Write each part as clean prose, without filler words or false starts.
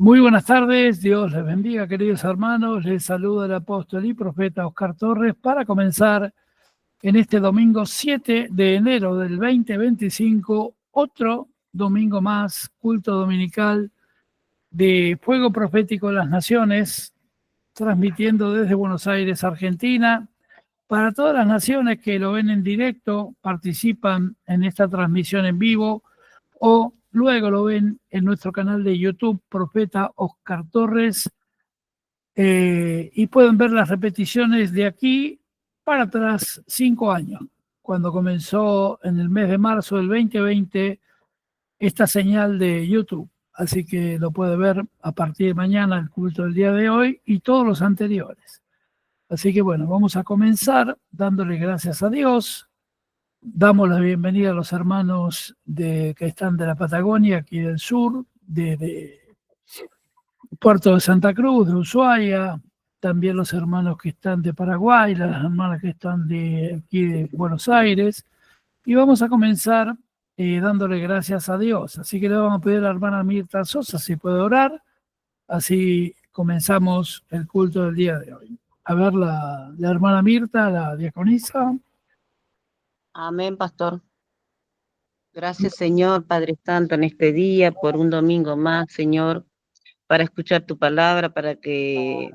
Muy buenas tardes, Dios les bendiga, queridos hermanos. Les saluda el apóstol y profeta Oscar Torres para comenzar en este domingo 7 de enero del 2025, otro domingo más, culto dominical de Fuego Profético de las Naciones, transmitiendo desde Buenos Aires, Argentina, para todas las naciones que lo ven en directo, participan en esta transmisión en vivo o luego lo ven en nuestro canal de YouTube, Profeta Oscar Torres, y pueden ver las repeticiones de aquí para atrás 5 años, cuando comenzó en el mes de marzo del 2020 esta señal de YouTube. Así que lo puede ver a partir de mañana, el culto del día de hoy y todos los anteriores. Así que bueno, vamos a comenzar dándole gracias a Dios. Damos la bienvenida a los hermanos que están de la Patagonia, aquí del sur, de Puerto de Santa Cruz, de Ushuaia, también los hermanos que están de Paraguay, las hermanas que están de aquí de Buenos Aires. Y vamos a comenzar dándole gracias a Dios. Así que le vamos a pedir a la hermana Mirta Sosa si puede orar. Así comenzamos el culto del día de hoy. A ver, la hermana Mirta, la diaconisa. Amén, pastor. Gracias, Señor, Padre Santo, en este día, por un domingo más, Señor, para escuchar tu palabra, para que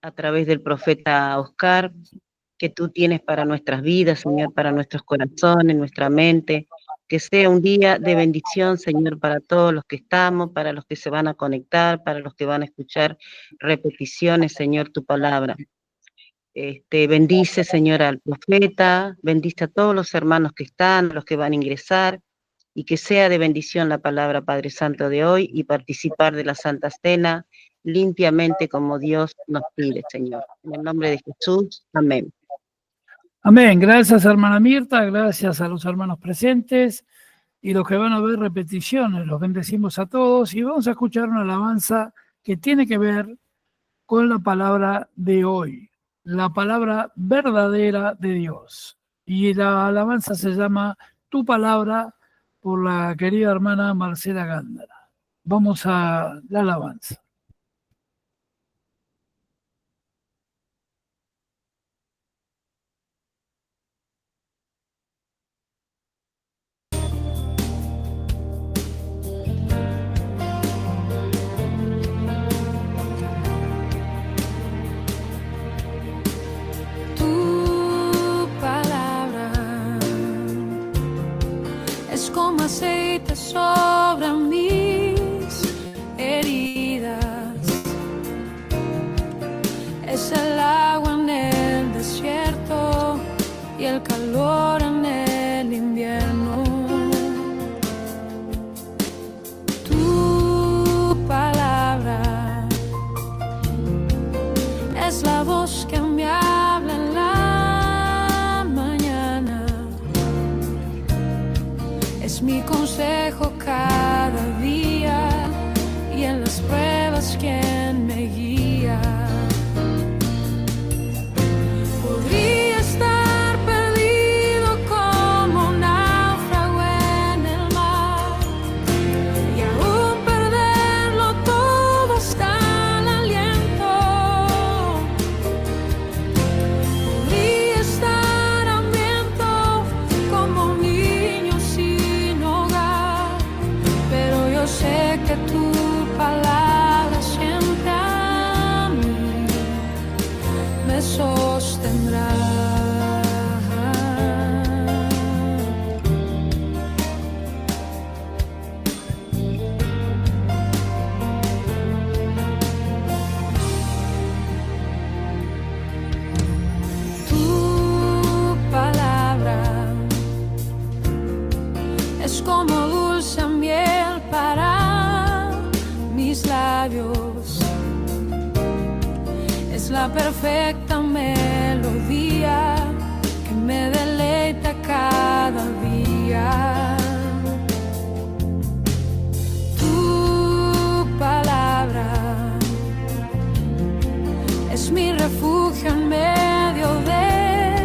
a través del profeta Oscar, que tú tienes para nuestras vidas, Señor, para nuestros corazones, nuestra mente, que sea un día de bendición, Señor, para todos los que estamos, para los que se van a conectar, para los que van a escuchar repeticiones, Señor, tu palabra. Bendice, Señor, al profeta, bendice a todos los hermanos que están, los que van a ingresar, y que sea de bendición la palabra, Padre Santo, de hoy, y participar de la Santa Cena limpiamente como Dios nos pide, Señor. En el nombre de Jesús, amén. Amén. Gracias, hermana Mirta, gracias a los hermanos presentes y los que van a ver repeticiones. Los bendecimos a todos y vamos a escuchar una alabanza que tiene que ver con la palabra de hoy, la palabra verdadera de Dios. Y la alabanza se llama Tu Palabra, por la querida hermana Marcela Gándara. Vamos a la alabanza. Como aceite sobre mis heridas, es el agua en el desierto y el calor en el invierno. Tu palabra es la voz que me habla en la mañana, es mi consejo cada día y en las pruebas quien me guía. Podría estar perdido como un náufrago en el mar y aún perderlo todo hasta el aliento. Podría estar hambriento como un niño sin hogar, pero yo sé que tu palabra siempre a mí me sostendrá. Tu palabra es como dulce miel para mis labios, es la perfecta melodía que me deleita cada día. Tu palabra es mi refugio en medio de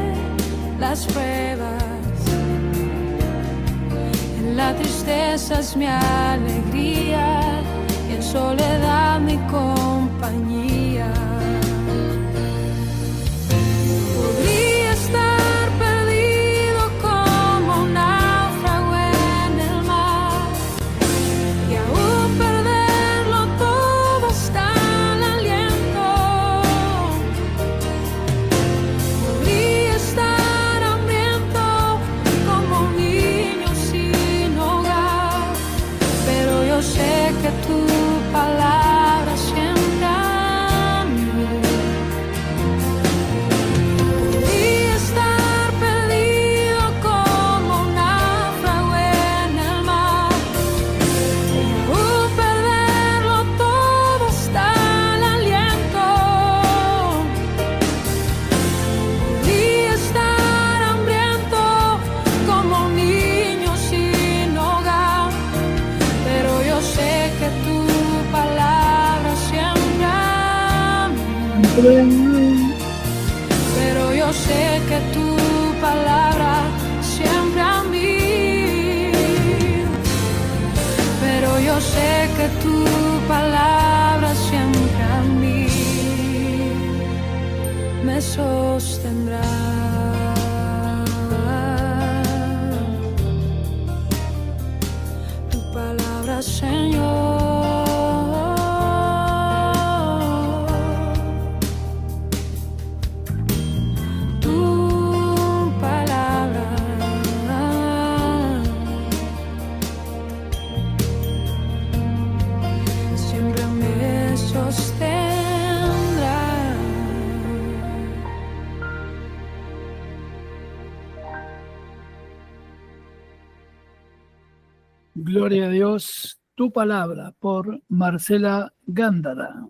las pruebas, en la tristeza es mi alegría y en soledad mi compañía. Podría estar perdido como un náufrago en el mar y aún perderlo todo hasta el aliento. Podría estar hambriento como un niño sin hogar, pero yo sé que tu palabra siempre a mí. Podría estar perdido como un náufrago en el mar y aún perderlo todo hasta el aliento. Podría estar hambriento como un niño sin hogar, pero yo sé que tu palabra siempre a mí. Pero yo sé que tu palabra siempre a mí. Pero yo sé que tu palabra siempre a mí me sostendrá. Tu palabra, Señor. Tu palabra siempre me sostendrá. Gloria a Dios, tu palabra, por Marcela Gándara.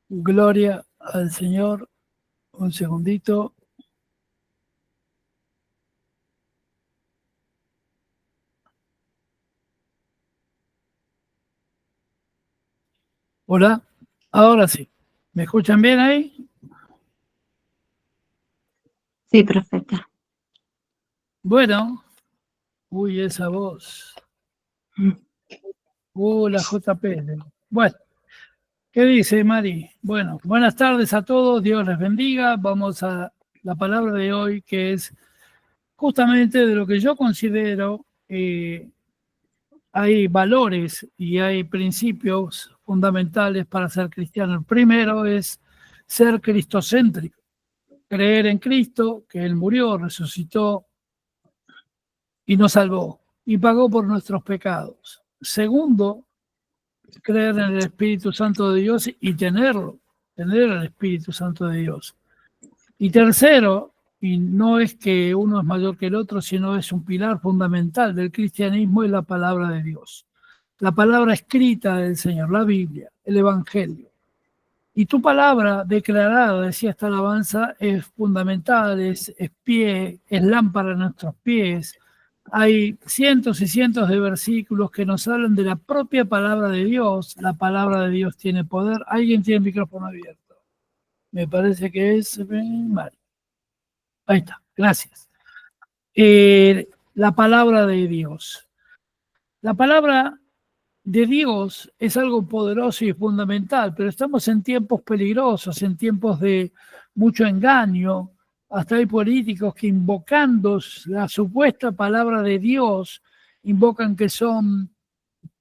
Gloria al Señor. Un segundito. Hola, ahora sí. ¿Me escuchan bien ahí? Sí, profeta. Bueno. Uy, esa voz. La JP. Bueno, ¿qué dice Mari? Bueno, buenas tardes a todos, Dios les bendiga. Vamos a la palabra de hoy, que es justamente de lo que yo considero hay valores y hay principios fundamentales para ser cristiano. El primero es ser cristocéntrico, creer en Cristo, que Él murió, resucitó y nos salvó y pagó por nuestros pecados. Segundo, creer en el Espíritu Santo de Dios y tener el Espíritu Santo de Dios. Y tercero, y no es que uno es mayor que el otro, sino es un pilar fundamental del cristianismo, es la palabra de Dios. La palabra escrita del Señor, la Biblia, el Evangelio. Y tu palabra declarada, decía esta alabanza, es fundamental, es pie, es lámpara a nuestros pies. Hay cientos y cientos de versículos que nos hablan de la propia palabra de Dios. La palabra de Dios tiene poder. ¿Alguien tiene el micrófono abierto? Me parece que es Mari. Ahí está, gracias. La palabra de Dios. La palabra de Dios es algo poderoso y fundamental, pero estamos en tiempos peligrosos, en tiempos de mucho engaño. Hasta hay políticos que, invocando la supuesta palabra de Dios, invocan que son,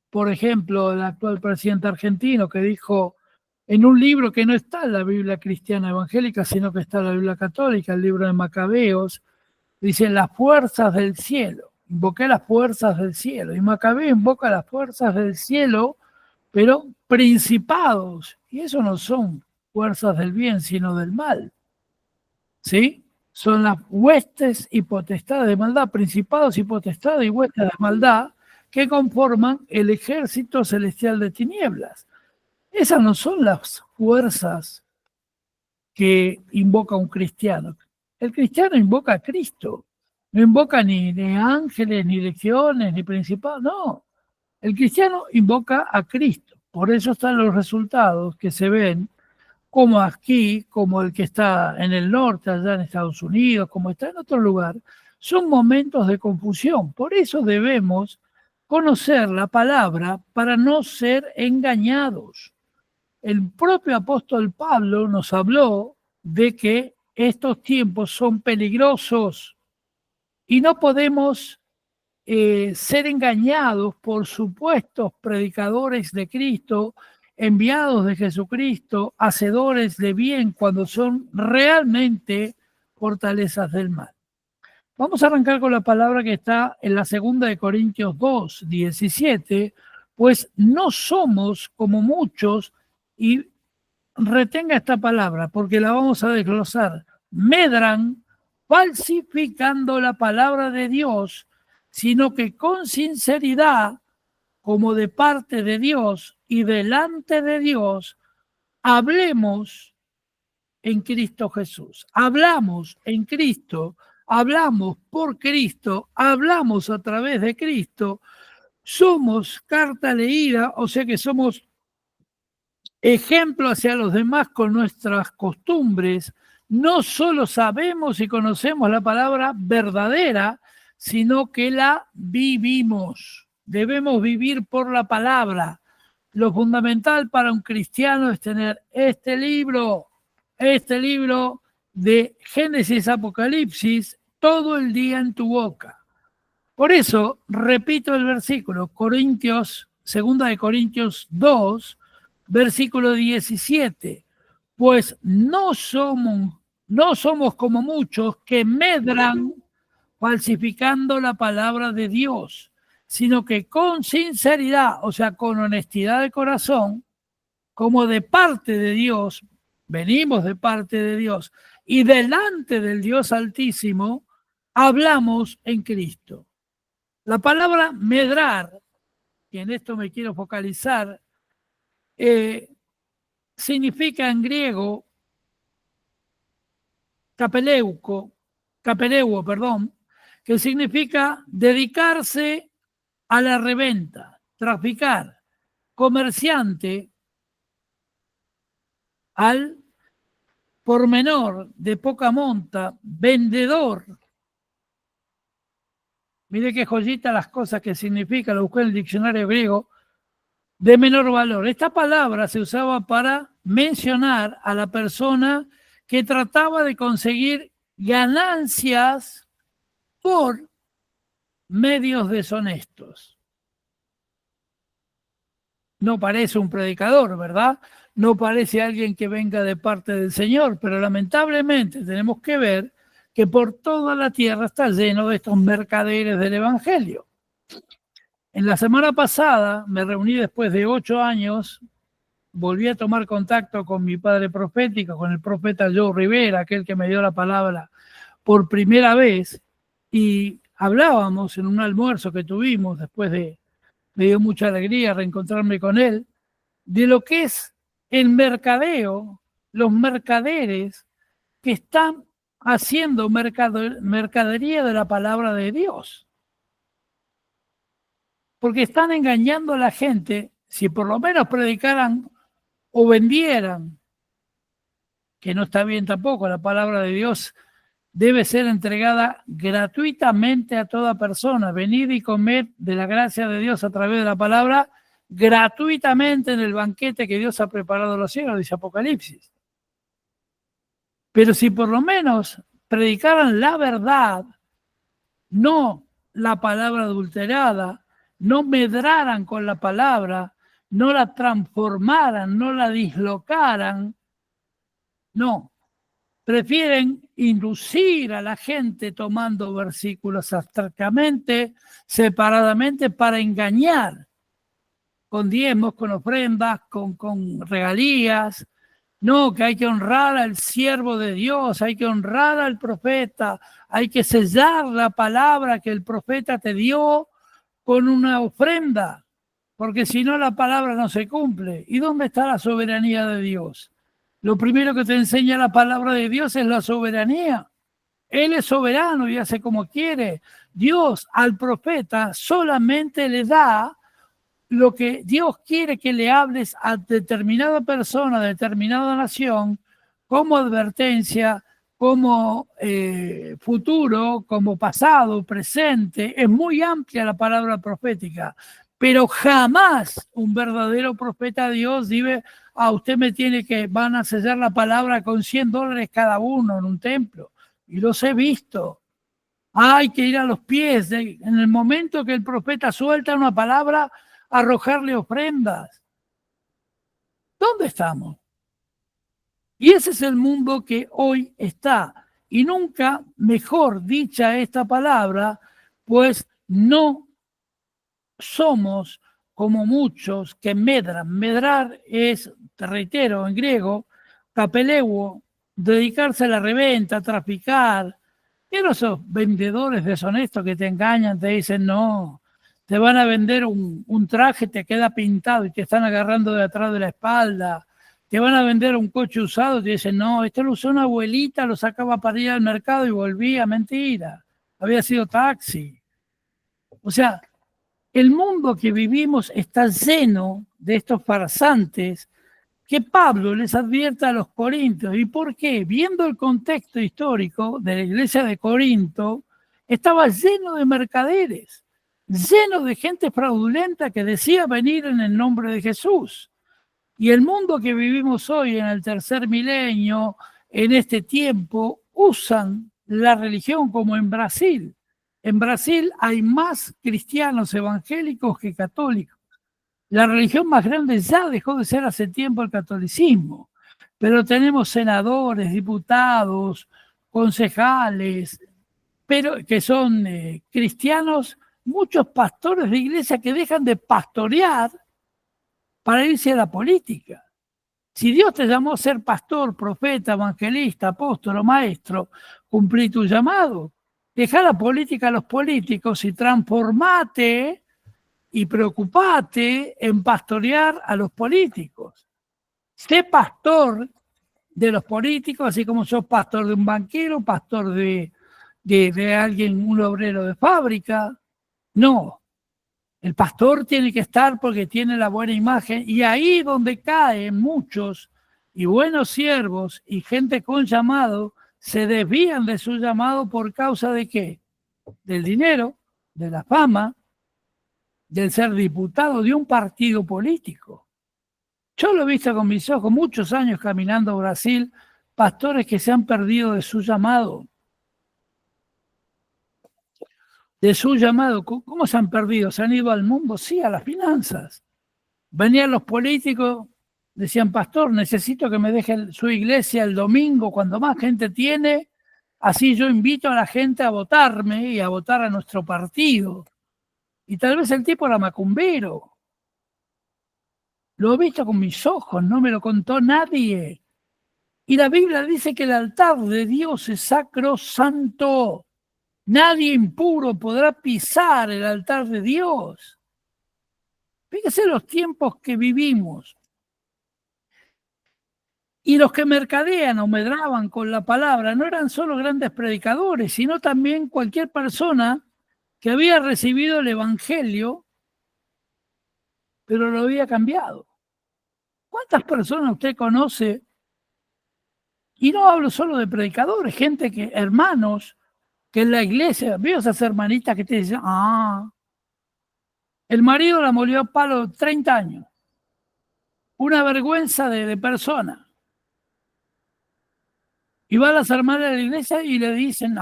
por ejemplo, el actual presidente argentino, que dijo en un libro que no está en la Biblia cristiana evangélica, sino que está en la Biblia católica, el libro de Macabeos, dice las fuerzas del cielo. Invoqué las fuerzas del cielo. Y Macabeo invoca las fuerzas del cielo, pero principados. Y eso no son fuerzas del bien, sino del mal. ¿Sí? Son las huestes y potestades de maldad, principados y potestades y huestes de maldad que conforman el ejército celestial de tinieblas. Esas no son las fuerzas que invoca un cristiano. El cristiano invoca a Cristo. No invoca ni ángeles, ni legiones, ni principados, no. El cristiano invoca a Cristo. Por eso están los resultados que se ven, como aquí, como el que está en el norte, allá en Estados Unidos, como está en otro lugar. Son momentos de confusión. Por eso debemos conocer la palabra para no ser engañados. El propio apóstol Pablo nos habló de que estos tiempos son peligrosos y no podemos ser engañados por supuestos predicadores de Cristo, enviados de Jesucristo, hacedores de bien, cuando son realmente fortalezas del mal. Vamos a arrancar con la palabra que está en la 2 Corintios 2, 17, pues no somos como muchos, y retenga esta palabra porque la vamos a desglosar, medran falsificando la palabra de Dios, sino que con sinceridad, como de parte de Dios y delante de Dios, hablemos en Cristo Jesús. Hablamos en Cristo, hablamos por Cristo, hablamos a través de Cristo, somos carta leída, o sea que somos ejemplo hacia los demás con nuestras costumbres. No solo sabemos y conocemos la palabra verdadera, sino que la vivimos. Debemos vivir por la palabra. Lo fundamental para un cristiano es tener este libro de Génesis, Apocalipsis, todo el día en tu boca. Por eso, repito el versículo, 2 Corintios 2, versículo 17, pues no somos como muchos que medran falsificando la palabra de Dios, sino que con sinceridad, o sea, con honestidad de corazón, como de parte de Dios, venimos de parte de Dios, y delante del Dios Altísimo, hablamos en Cristo. La palabra medrar, y en esto me quiero focalizar, significa en griego capeleuo, que significa dedicarse a la reventa, traficar, comerciante al por menor, de poca monta, vendedor. Mire qué joyita las cosas que significa, lo busqué en el diccionario griego, de menor valor. Esta palabra se usaba para mencionar a la persona que trataba de conseguir ganancias por medios deshonestos. No parece un predicador, ¿verdad? No parece alguien que venga de parte del Señor, pero lamentablemente tenemos que ver que por toda la tierra está lleno de estos mercaderes del Evangelio. En la semana pasada me reuní después de 8 años, volví a tomar contacto con mi padre profético, con el profeta Joe Rivera, aquel que me dio la palabra por primera vez, y hablábamos en un almuerzo que tuvimos después de, me dio mucha alegría reencontrarme con él, de lo que es el mercadeo, los mercaderes que están haciendo mercadería de la palabra de Dios. Porque están engañando a la gente. Si por lo menos predicaran o vendieran, que no está bien tampoco, la palabra de Dios debe ser entregada gratuitamente a toda persona. Venid y comed de la gracia de Dios a través de la palabra gratuitamente en el banquete que Dios ha preparado a los cielos, dice Apocalipsis. Pero si por lo menos predicaran la verdad, no la palabra adulterada, no medraran con la palabra, no la transformaran, no la dislocaran, no. Prefieren inducir a la gente tomando versículos abstractamente, separadamente, para engañar, con diezmos, con ofrendas, con regalías. No, que hay que honrar al siervo de Dios, hay que honrar al profeta, hay que sellar la palabra que el profeta te dio con una ofrenda, porque si no la palabra no se cumple. ¿Y dónde está la soberanía de Dios? Lo primero que te enseña la palabra de Dios es la soberanía. Él es soberano y hace como quiere. Dios al profeta solamente le da lo que Dios quiere que le hables a determinada persona, a determinada nación, como advertencia, como futuro, como pasado, presente. Es muy amplia la palabra profética, pero jamás un verdadero profeta de Dios dice, usted me tiene que, van a sellar la palabra con $100 cada uno en un templo. Y los he visto. Hay que ir a los pies. En el momento que el profeta suelta una palabra, arrojarle ofrendas. ¿Dónde estamos? Y ese es el mundo que hoy está. Y nunca mejor dicha esta palabra, pues no somos como muchos que medran. Medrar es, te reitero, en griego, capeleuo, dedicarse a la reventa, a traficar. ¿Quién esos vendedores deshonestos que te engañan, te dicen, no, te van a vender un traje, te queda pintado y te están agarrando de atrás de la espalda? Te van a vender un coche usado y te dicen, no, esto lo usó una abuelita, lo sacaba para ir al mercado y volvía. Mentira, había sido taxi. O sea, el mundo que vivimos está lleno de estos farsantes que Pablo les advierte a los corintios. ¿Y por qué? Viendo el contexto histórico de la iglesia de Corinto, estaba lleno de mercaderes, lleno de gente fraudulenta que decía venir en el nombre de Jesús. Y el mundo que vivimos hoy en el tercer milenio, en este tiempo, usan la religión como en Brasil. En Brasil hay más cristianos evangélicos que católicos. La religión más grande ya dejó de ser hace tiempo el catolicismo, pero tenemos senadores, diputados, concejales, pero que son cristianos, muchos pastores de iglesia que dejan de pastorear para irse a la política. Si Dios te llamó a ser pastor, profeta, evangelista, apóstol o maestro, cumplí tu llamado. Dejá la política a los políticos y transformate y preocupate en pastorear a los políticos. Sé pastor de los políticos, así como sos pastor de un banquero, pastor de alguien, un obrero de fábrica. No. El pastor tiene que estar porque tiene la buena imagen, y ahí donde caen muchos y buenos siervos y gente con llamado, se desvían de su llamado por causa de ¿qué? Del dinero, de la fama, del ser diputado de un partido político. Yo lo he visto con mis ojos, muchos años caminando a Brasil, pastores que se han perdido de su llamado. De su llamado. ¿Cómo se han perdido? ¿Se han ido al mundo? Sí, a las finanzas. Venían los políticos, decían, pastor, necesito que me deje su iglesia el domingo cuando más gente tiene, así yo invito a la gente a votarme y a votar a nuestro partido. Y tal vez el tipo era macumbero. Lo he visto con mis ojos, no me lo contó nadie. Y la Biblia dice que el altar de Dios es sacrosanto. Nadie impuro podrá pisar el altar de Dios. Fíjese los tiempos que vivimos. Y los que mercadean o medraban con la palabra no eran solo grandes predicadores, sino también cualquier persona que había recibido el evangelio, pero lo había cambiado. ¿Cuántas personas usted conoce? Y no hablo solo de predicadores, gente que, hermanos, que en la iglesia, veo esas hermanitas que te dicen, el marido la molió a palo 30 años. Una vergüenza de persona. Y va a las hermanas de la iglesia y le dicen,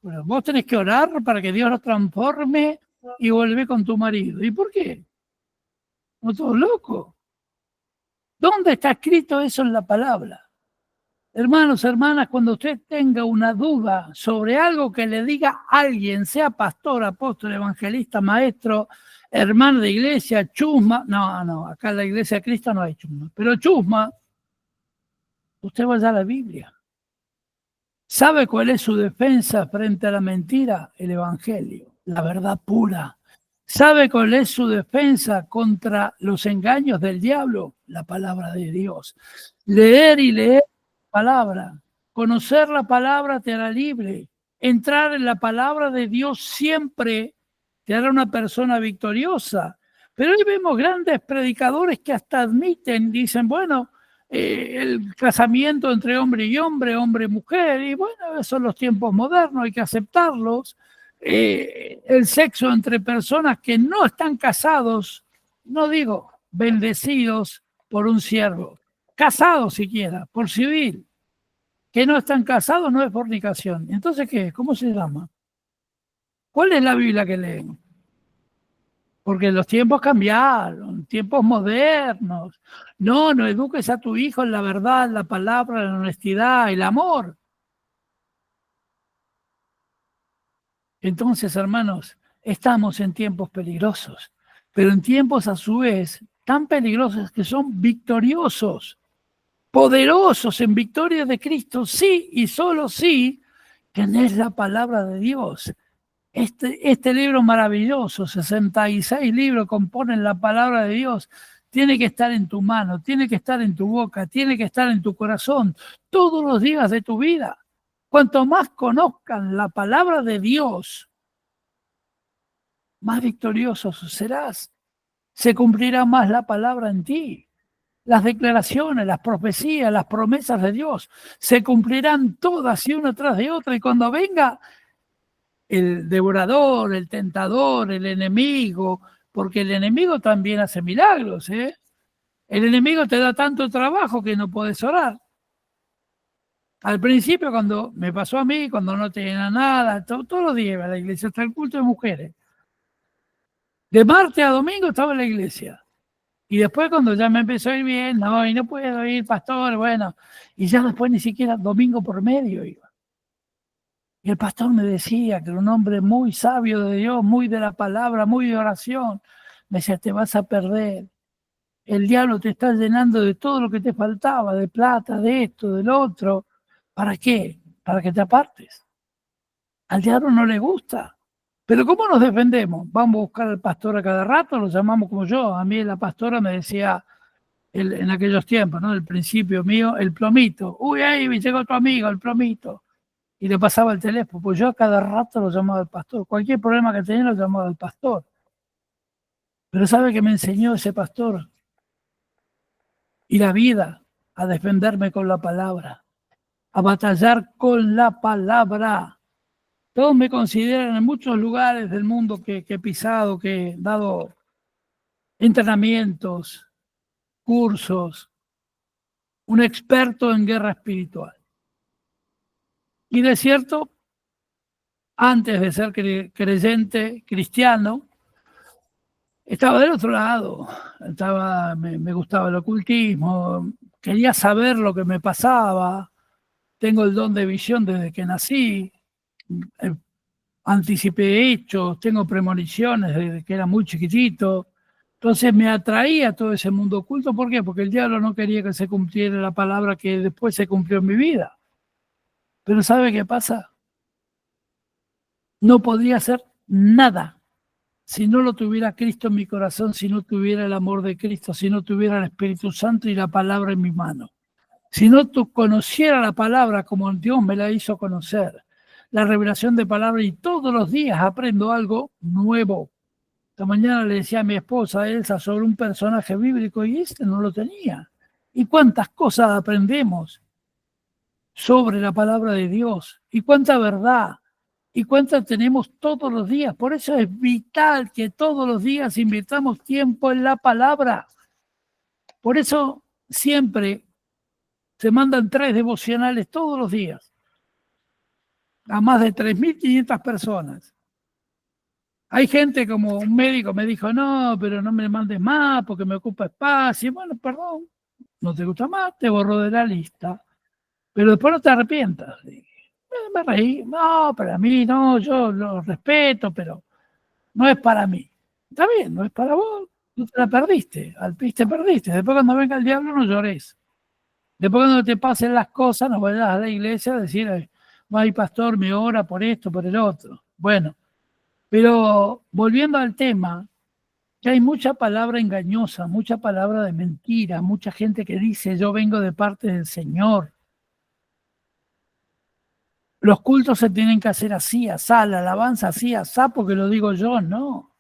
pero vos tenés que orar para que Dios los transforme y volver con tu marido. ¿Y por qué? ¿No todos locos? ¿Dónde está escrito eso en la palabra? Hermanos, hermanas, cuando usted tenga una duda sobre algo que le diga a alguien, sea pastor, apóstol, evangelista, maestro, hermano de iglesia, chusma, no, acá en la iglesia de Cristo no hay chusma, pero chusma, usted vaya a la Biblia. ¿Sabe cuál es su defensa frente a la mentira? El evangelio, la verdad pura. ¿Sabe cuál es su defensa contra los engaños del diablo? La palabra de Dios. Leer y leer la palabra. Conocer la palabra te hará libre. Entrar en la palabra de Dios siempre te hará una persona victoriosa. Pero hoy vemos grandes predicadores que hasta admiten, dicen, bueno, el casamiento entre hombre y hombre, hombre y mujer, y bueno, esos son los tiempos modernos, hay que aceptarlos. El sexo entre personas que no están casados, no digo bendecidos por un siervo, casados siquiera, por civil, que no están casados no es fornicación. Entonces, ¿qué? ¿Cómo se llama? ¿Cuál es la Biblia que leen? Porque los tiempos cambiaron, tiempos modernos. No eduques a tu hijo en la verdad, la palabra, la honestidad, el amor. Entonces, hermanos, estamos en tiempos peligrosos, pero en tiempos a su vez tan peligrosos que son victoriosos, poderosos en victoria de Cristo, sí y solo sí, tenés la palabra de Dios. Este libro maravilloso, 66 libros componen la palabra de Dios, tiene que estar en tu mano, tiene que estar en tu boca, tiene que estar en tu corazón todos los días de tu vida. Cuanto más conozcan la palabra de Dios, más victorioso serás. Se cumplirá más la palabra en ti. Las declaraciones, las profecías, las promesas de Dios se cumplirán todas y una tras de otra. Y cuando venga el devorador, el tentador, el enemigo, porque el enemigo también hace milagros, ¿eh? El enemigo te da tanto trabajo que no puedes orar. Al principio, cuando me pasó a mí, cuando no tenía nada, todos los días iba a la iglesia, hasta el culto de mujeres. De martes a domingo estaba en la iglesia. Y después cuando ya me empezó a ir bien, no, y no puedo ir, pastor, bueno. Y ya después ni siquiera domingo por medio iba. Y el pastor me decía que era un hombre muy sabio de Dios, muy de la palabra, muy de oración. Me decía, te vas a perder. El diablo te está llenando de todo lo que te faltaba, de plata, de esto, del otro. ¿Para qué? Para que te apartes. Al diablo no le gusta. Pero ¿cómo nos defendemos? Vamos a buscar al pastor a cada rato, lo llamamos como yo. A mí la pastora me decía en aquellos tiempos, ¿no? El principio mío, el plomito. Uy, ahí me llegó tu amigo, el plomito. Y le pasaba el teléfono, pues yo a cada rato lo llamaba al pastor. Cualquier problema que tenía lo llamaba al pastor. Pero ¿sabe qué me enseñó ese pastor? Y la vida, a defenderme con la palabra, a batallar con la palabra. Todos me consideran en muchos lugares del mundo que he pisado, que he dado entrenamientos, cursos, un experto en guerra espiritual. Y de cierto, antes de ser creyente cristiano, estaba del otro lado, me gustaba el ocultismo, quería saber lo que me pasaba, tengo el don de visión desde que nací, anticipé hechos, tengo premoniciones desde que era muy chiquitito, entonces me atraía todo ese mundo oculto. ¿Por qué? Porque el diablo no quería que se cumpliera la palabra que después se cumplió en mi vida. Pero ¿sabe qué pasa? No podría hacer nada si no lo tuviera Cristo en mi corazón, si no tuviera el amor de Cristo, si no tuviera el Espíritu Santo y la palabra en mi mano. Si no conociera la palabra como Dios me la hizo conocer, la revelación de palabra, y todos los días aprendo algo nuevo. Esta mañana le decía a mi esposa Elsa sobre un personaje bíblico y este no lo tenía. ¿Y cuántas cosas aprendemos sobre la palabra de Dios? ¿Y cuánta verdad? ¿Y cuántas tenemos todos los días? Por eso es vital que todos los días invirtamos tiempo en la palabra. Por eso siempre se mandan 3 devocionales todos los días a más de 3.500 personas. Hay gente, como un médico me dijo, no, pero no me mandes más porque me ocupa espacio. Bueno, perdón, no te gusta más, te borro de la lista. Pero después no te arrepientas. Me reí, no, para mí no, yo lo respeto, pero no es para mí. Está bien, no es para vos, tú te la perdiste, al pis te perdiste. Después cuando venga el diablo no llores. Después cuando te pasen las cosas no vayas a la iglesia a decir, ay pastor, me ora por esto, por el otro. Bueno, pero volviendo al tema, que hay mucha palabra engañosa, mucha palabra de mentira, mucha gente que dice yo vengo de parte del Señor. Los cultos se tienen que hacer así, asá, la alabanza así, asá, porque lo digo yo, no.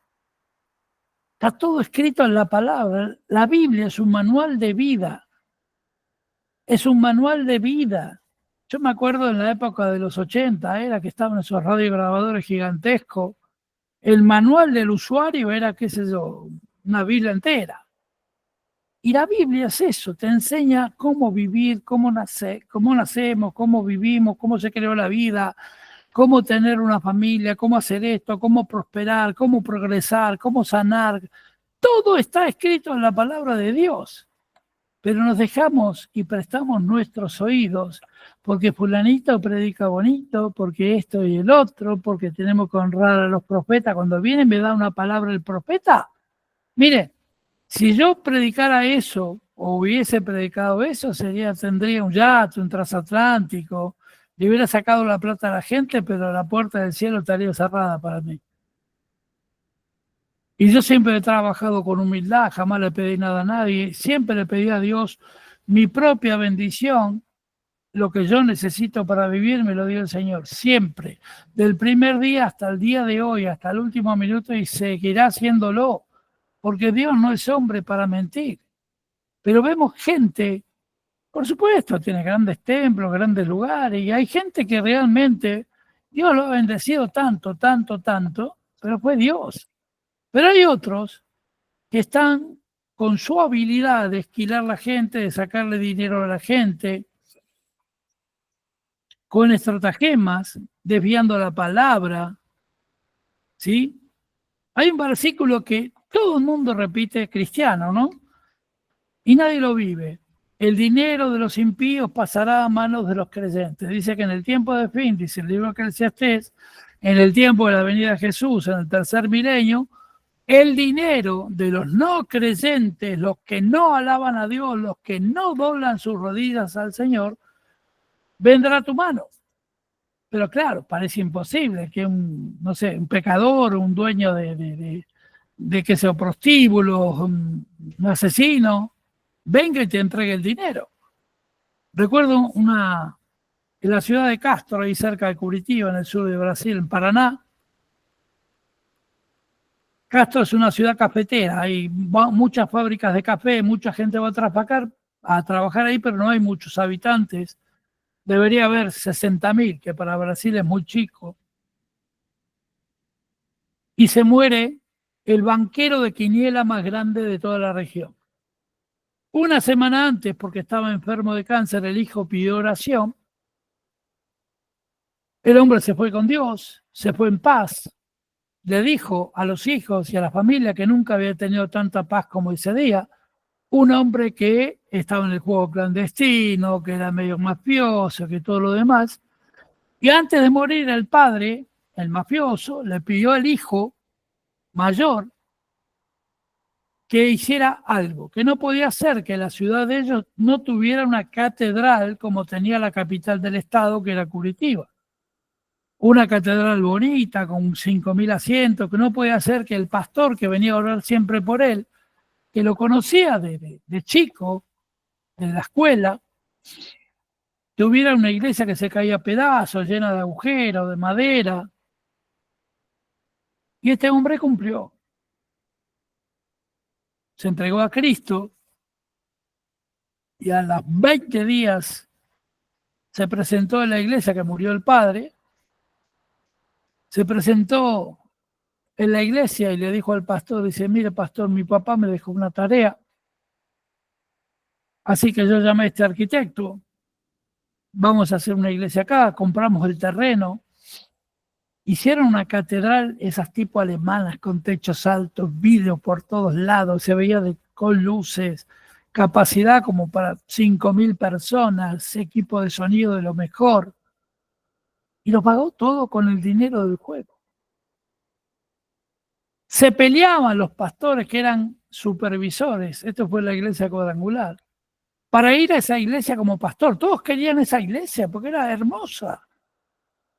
Está todo escrito en la palabra. La Biblia es un manual de vida. Es un manual de vida. Yo me acuerdo en la época de los 80, era que estaban esos radiograbadores gigantescos. El manual del usuario era, qué sé yo, una Biblia entera. Y la Biblia es eso, te enseña cómo vivir, cómo nacemos, cómo vivimos, cómo se creó la vida, cómo tener una familia, cómo hacer esto, cómo prosperar, cómo progresar, cómo sanar. Todo está escrito en la palabra de Dios. Pero nos dejamos y prestamos nuestros oídos porque fulanito predica bonito, porque esto y el otro, porque tenemos que honrar a los profetas. Cuando viene me da una palabra el profeta. Mire, si yo predicara eso o hubiese predicado eso, tendría un yate, un transatlántico, le hubiera sacado la plata a la gente, pero la puerta del cielo estaría cerrada para mí. Y yo siempre he trabajado con humildad, jamás le pedí nada a nadie, siempre le pedí a Dios mi propia bendición, lo que yo necesito para vivir me lo dio el Señor, siempre, del primer día hasta el día de hoy, hasta el último minuto, y seguirá haciéndolo, porque Dios no es hombre para mentir. Pero vemos gente, por supuesto, tiene grandes templos, grandes lugares, y hay gente que realmente Dios lo ha bendecido tanto, tanto, tanto, pero fue Dios. Pero hay otros que están con su habilidad de esquilar la gente, de sacarle dinero a la gente, con estratagemas, desviando la palabra, ¿sí? Hay un versículo que todo el mundo repite, cristiano, ¿no? Y nadie lo vive. El dinero de los impíos pasará a manos de los creyentes. Dice que en el tiempo de fin, dice el libro de Eclesiastés, en el tiempo de la venida de Jesús, en el tercer milenio, el dinero de los no creyentes, los que no alaban a Dios, los que no doblan sus rodillas al Señor, vendrá a tu mano. Pero claro, parece imposible que un pecador, un dueño de que sea prostíbulo, un asesino, venga y te entregue el dinero. Recuerdo en la ciudad de Castro, ahí cerca de Curitiba, en el sur de Brasil, en Paraná. Castro es una ciudad cafetera, hay muchas fábricas de café, mucha gente va a trabajar ahí, pero no hay muchos habitantes. Debería haber 60.000, que para Brasil es muy chico. Y se muere el banquero de quiniela más grande de toda la región. Una semana antes, porque estaba enfermo de cáncer, el hijo pidió oración. El hombre se fue con Dios, se fue en paz. Le dijo a los hijos y a la familia que nunca había tenido tanta paz como ese día. Un hombre que estaba en el juego clandestino, que era medio mafioso, que todo lo demás. Y antes de morir el padre, el mafioso, le pidió al hijo mayor que hiciera algo, que no podía ser que la ciudad de ellos no tuviera una catedral como tenía la capital del estado, que era Curitiba. Una catedral bonita, con 5.000 asientos, que no podía ser que el pastor que venía a orar siempre por él, que lo conocía de chico, de la escuela, tuviera una iglesia que se caía a pedazos, llena de agujeros, de madera. Y este hombre cumplió. Se entregó a Cristo y a los 20 días se presentó en la iglesia que murió el padre. Se presentó en la iglesia y le dijo al pastor, dice, mire pastor, mi papá me dejó una tarea, así que yo llamé a este arquitecto, vamos a hacer una iglesia acá, compramos el terreno, hicieron una catedral, esas tipo alemanas, con techos altos, vidrio por todos lados, se veía con luces, capacidad como para 5.000 personas, equipo de sonido de lo mejor, y lo pagó todo con el dinero del juego. Se peleaban los pastores que eran supervisores, esto fue la iglesia cuadrangular, para ir a esa iglesia como pastor. Todos querían esa iglesia porque era hermosa.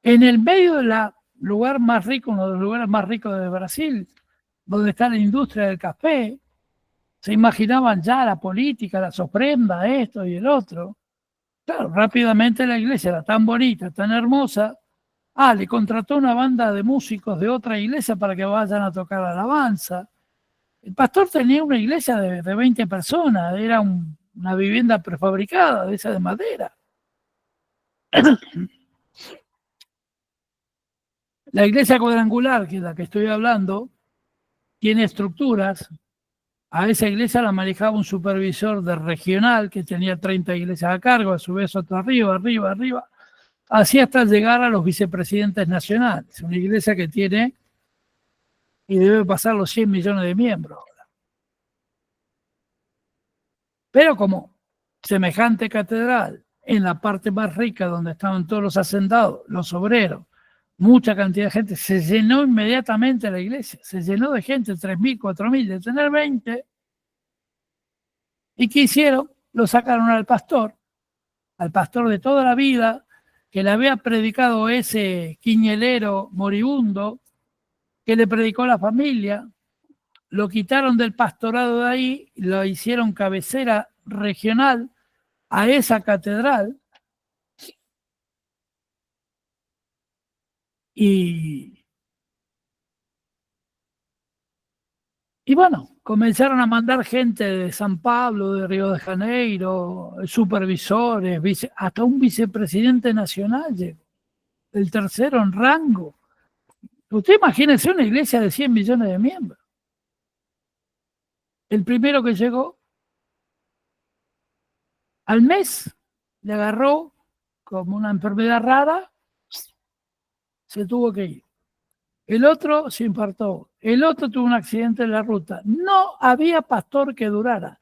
En el medio del lugar más rico, uno de los lugares más ricos de Brasil, donde está la industria del café, se imaginaban ya la política, las ofrendas, esto y el otro. Claro, rápidamente la iglesia era tan bonita, tan hermosa. Le contrató una banda de músicos de otra iglesia para que vayan a tocar alabanza. El pastor tenía una iglesia de 20 personas, era un una vivienda prefabricada, de esa de madera. La iglesia cuadrangular, que es la que estoy hablando, tiene estructuras. A esa iglesia la manejaba un supervisor de regional que tenía 30 iglesias a cargo, a su vez otro arriba, así hasta llegar a los vicepresidentes nacionales. Una iglesia que tiene y debe pasar los 100 millones de miembros ahora. Pero como semejante catedral, en la parte más rica donde estaban todos los hacendados, los obreros, mucha cantidad de gente, se llenó inmediatamente la iglesia, se llenó de gente, 3.000, 4.000, de tener 20. ¿Y qué hicieron? Lo sacaron al pastor de toda la vida, que le había predicado ese quiñelero moribundo, que le predicó a la familia, lo quitaron del pastorado de ahí, lo hicieron cabecera regional a esa catedral, y bueno, comenzaron a mandar gente de San Pablo, de Río de Janeiro, supervisores, hasta un vicepresidente nacional llegó, el tercero en rango. Usted imagínese una iglesia de 100 millones de miembros. El primero que llegó, al mes, le agarró como una enfermedad rara, se tuvo que ir. El otro se infartó, el otro tuvo un accidente en la ruta. No había pastor que durara.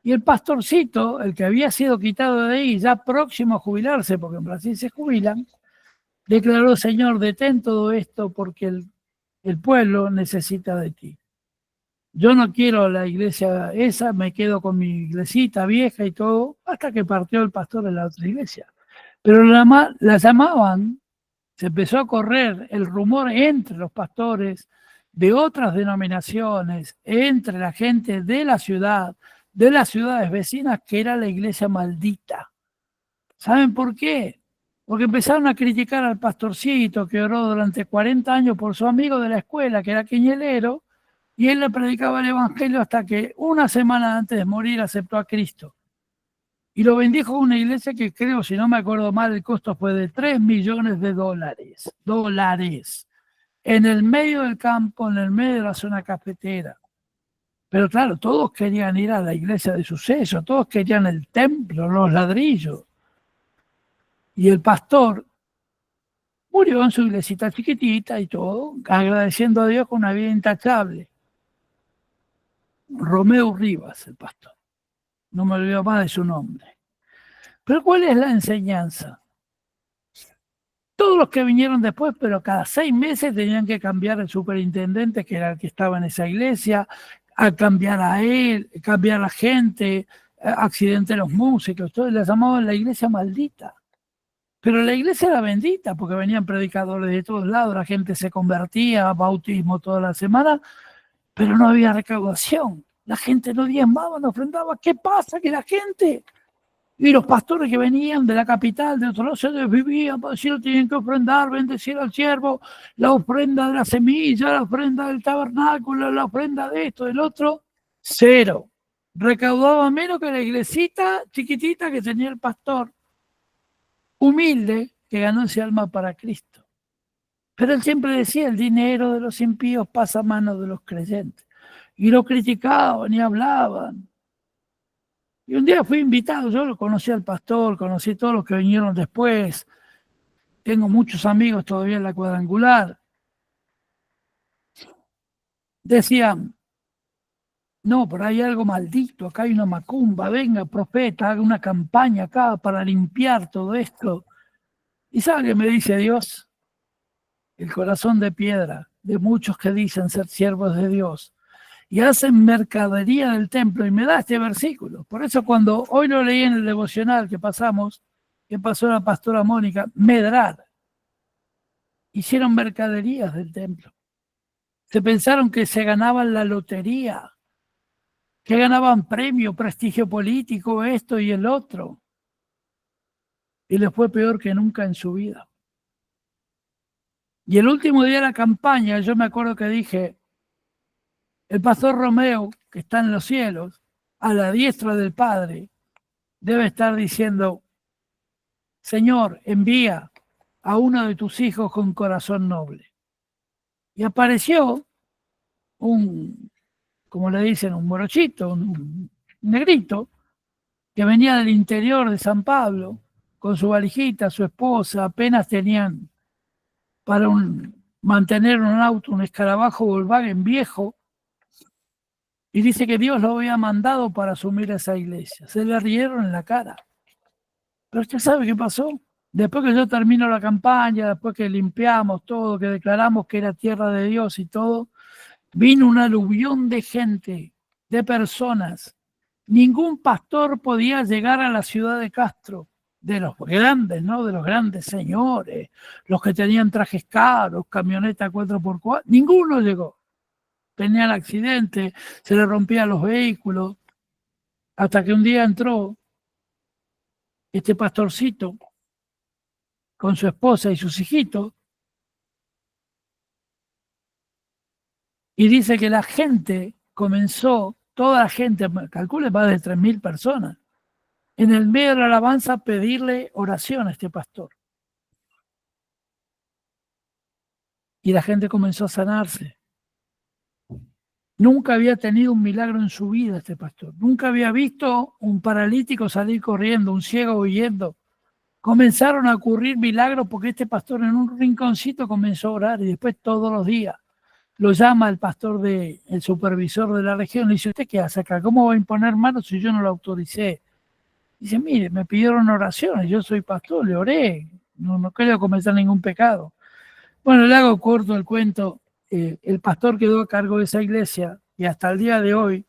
Y el pastorcito, el que había sido quitado de ahí, ya próximo a jubilarse, porque en Brasil se jubilan, declaró: Señor, detén todo esto porque el pueblo necesita de ti. Yo no quiero la iglesia esa, me quedo con mi iglesita vieja y todo, hasta que partió el pastor en la otra iglesia. Pero la llamaban, se empezó a correr el rumor entre los pastores de otras denominaciones, entre la gente de la ciudad, de las ciudades vecinas, que era la iglesia maldita. ¿Saben por qué? Porque empezaron a criticar al pastorcito que oró durante 40 años por su amigo de la escuela, que era quiñelero, y él le predicaba el evangelio hasta que una semana antes de morir aceptó a Cristo. Y lo bendijo una iglesia que creo, si no me acuerdo mal, el costo fue de $3 millones. En el medio del campo, en el medio de la zona cafetera. Pero claro, todos querían ir a la iglesia de Suceso, todos querían el templo, los ladrillos. Y el pastor murió en su iglesita chiquitita y todo, agradeciendo a Dios con una vida intachable. Romeo Rivas, el pastor. No me olvido más de su nombre. Pero ¿cuál es la enseñanza? Todos los que vinieron después, pero cada 6 meses tenían que cambiar el superintendente, que era el que estaba en esa iglesia, a cambiar a él, cambiar a la gente, accidente de los músicos, todo, le llamaban la iglesia maldita. Pero la iglesia era bendita, porque venían predicadores de todos lados, la gente se convertía, bautismo toda la semana, pero no había recaudación. La gente no diezmaba, no ofrendaba. ¿Qué pasa? Que la gente y los pastores que venían de la capital, de otros lados, se desvivían, para decir, tienen que ofrendar, bendecir al siervo, la ofrenda de la semilla, la ofrenda del tabernáculo, la ofrenda de esto, del otro. Cero. Recaudaba menos que la iglesita chiquitita que tenía el pastor, humilde, que ganó ese alma para Cristo. Pero él siempre decía: el dinero de los impíos pasa a manos de los creyentes. Y lo criticaban y hablaban. Y un día fui invitado, yo lo conocí al pastor, conocí a todos los que vinieron después. Tengo muchos amigos todavía en la cuadrangular. Decían: no, pero hay algo maldito, acá hay una macumba, venga, profeta, haga una campaña acá para limpiar todo esto. ¿Y sabe qué me dice Dios? El corazón de piedra de muchos que dicen ser siervos de Dios y hacen mercadería del templo, y me da este versículo. Por eso cuando hoy lo leí en el devocional que pasó la pastora Mónica, medrar. Hicieron mercaderías del templo. Se pensaron que se ganaban la lotería, que ganaban premio, prestigio político, esto y el otro. Y les fue peor que nunca en su vida. Y el último día de la campaña, yo me acuerdo que dije: el pastor Romeo, que está en los cielos, a la diestra del Padre, debe estar diciendo, Señor, envía a uno de tus hijos con corazón noble. Y apareció como le dicen, un morochito, un negrito, que venía del interior de San Pablo, con su valijita, su esposa, apenas tenían para mantener un auto, un escarabajo Volkswagen viejo, y dice que Dios lo había mandado para asumir esa iglesia. Se le rieron en la cara. Pero usted sabe qué pasó. Después que yo termino la campaña, después que limpiamos todo, que declaramos que era tierra de Dios y todo, vino un aluvión de gente, de personas. Ningún pastor podía llegar a la ciudad de Castro, de los grandes, ¿no? De los grandes señores, los que tenían trajes caros, camionetas 4x4, ninguno llegó. Tenían accidentes, se le rompían los vehículos, hasta que un día entró este pastorcito con su esposa y sus hijitos, y dice que la gente comenzó, toda la gente, calcule más de 3.000 personas, en el medio de la alabanza a pedirle oración a este pastor. Y la gente comenzó a sanarse. Nunca había tenido un milagro en su vida este pastor. Nunca había visto un paralítico salir corriendo, un ciego huyendo. Comenzaron a ocurrir milagros porque este pastor en un rinconcito comenzó a orar y después todos los días lo llama el pastor, el supervisor de la región, le dice, ¿usted qué hace acá? ¿Cómo va a imponer manos si yo no lo autoricé? Dice, mire, me pidieron oraciones, yo soy pastor, le oré, no creo cometer ningún pecado. Bueno, le hago corto el cuento, el pastor quedó a cargo de esa iglesia y hasta el día de hoy,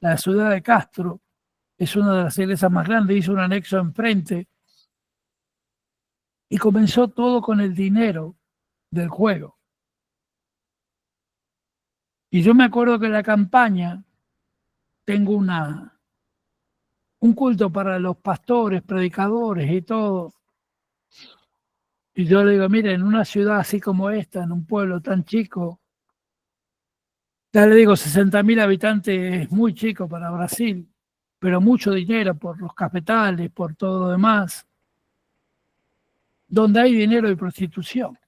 la ciudad de Castro es una de las iglesias más grandes, hizo un anexo enfrente y comenzó todo con el dinero del juego. Y yo me acuerdo que en la campaña tengo un culto para los pastores, predicadores y todo. Y yo le digo, mire, en una ciudad así como esta, en un pueblo tan chico, ya le digo, 60.000 habitantes es muy chico para Brasil, pero mucho dinero por los cafetales, por todo lo demás. Donde hay dinero y prostitución.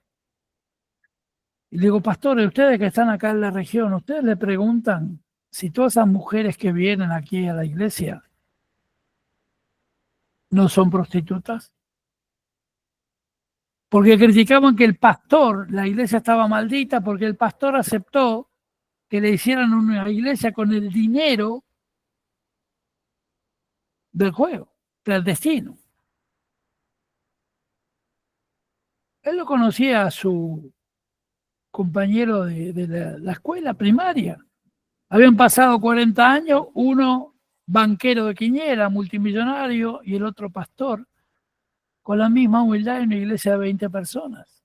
Y le digo, pastores, ustedes que están acá en la región, ustedes le preguntan si todas esas mujeres que vienen aquí a la iglesia no son prostitutas. Porque criticaban que el pastor, la iglesia estaba maldita porque el pastor aceptó que le hicieran una iglesia con el dinero del juego, del destino. Él lo conocía a su compañero de la escuela primaria. Habían pasado 40 años, uno banquero de Quiñera, multimillonario, y el otro pastor, con la misma humildad en una iglesia de 20 personas.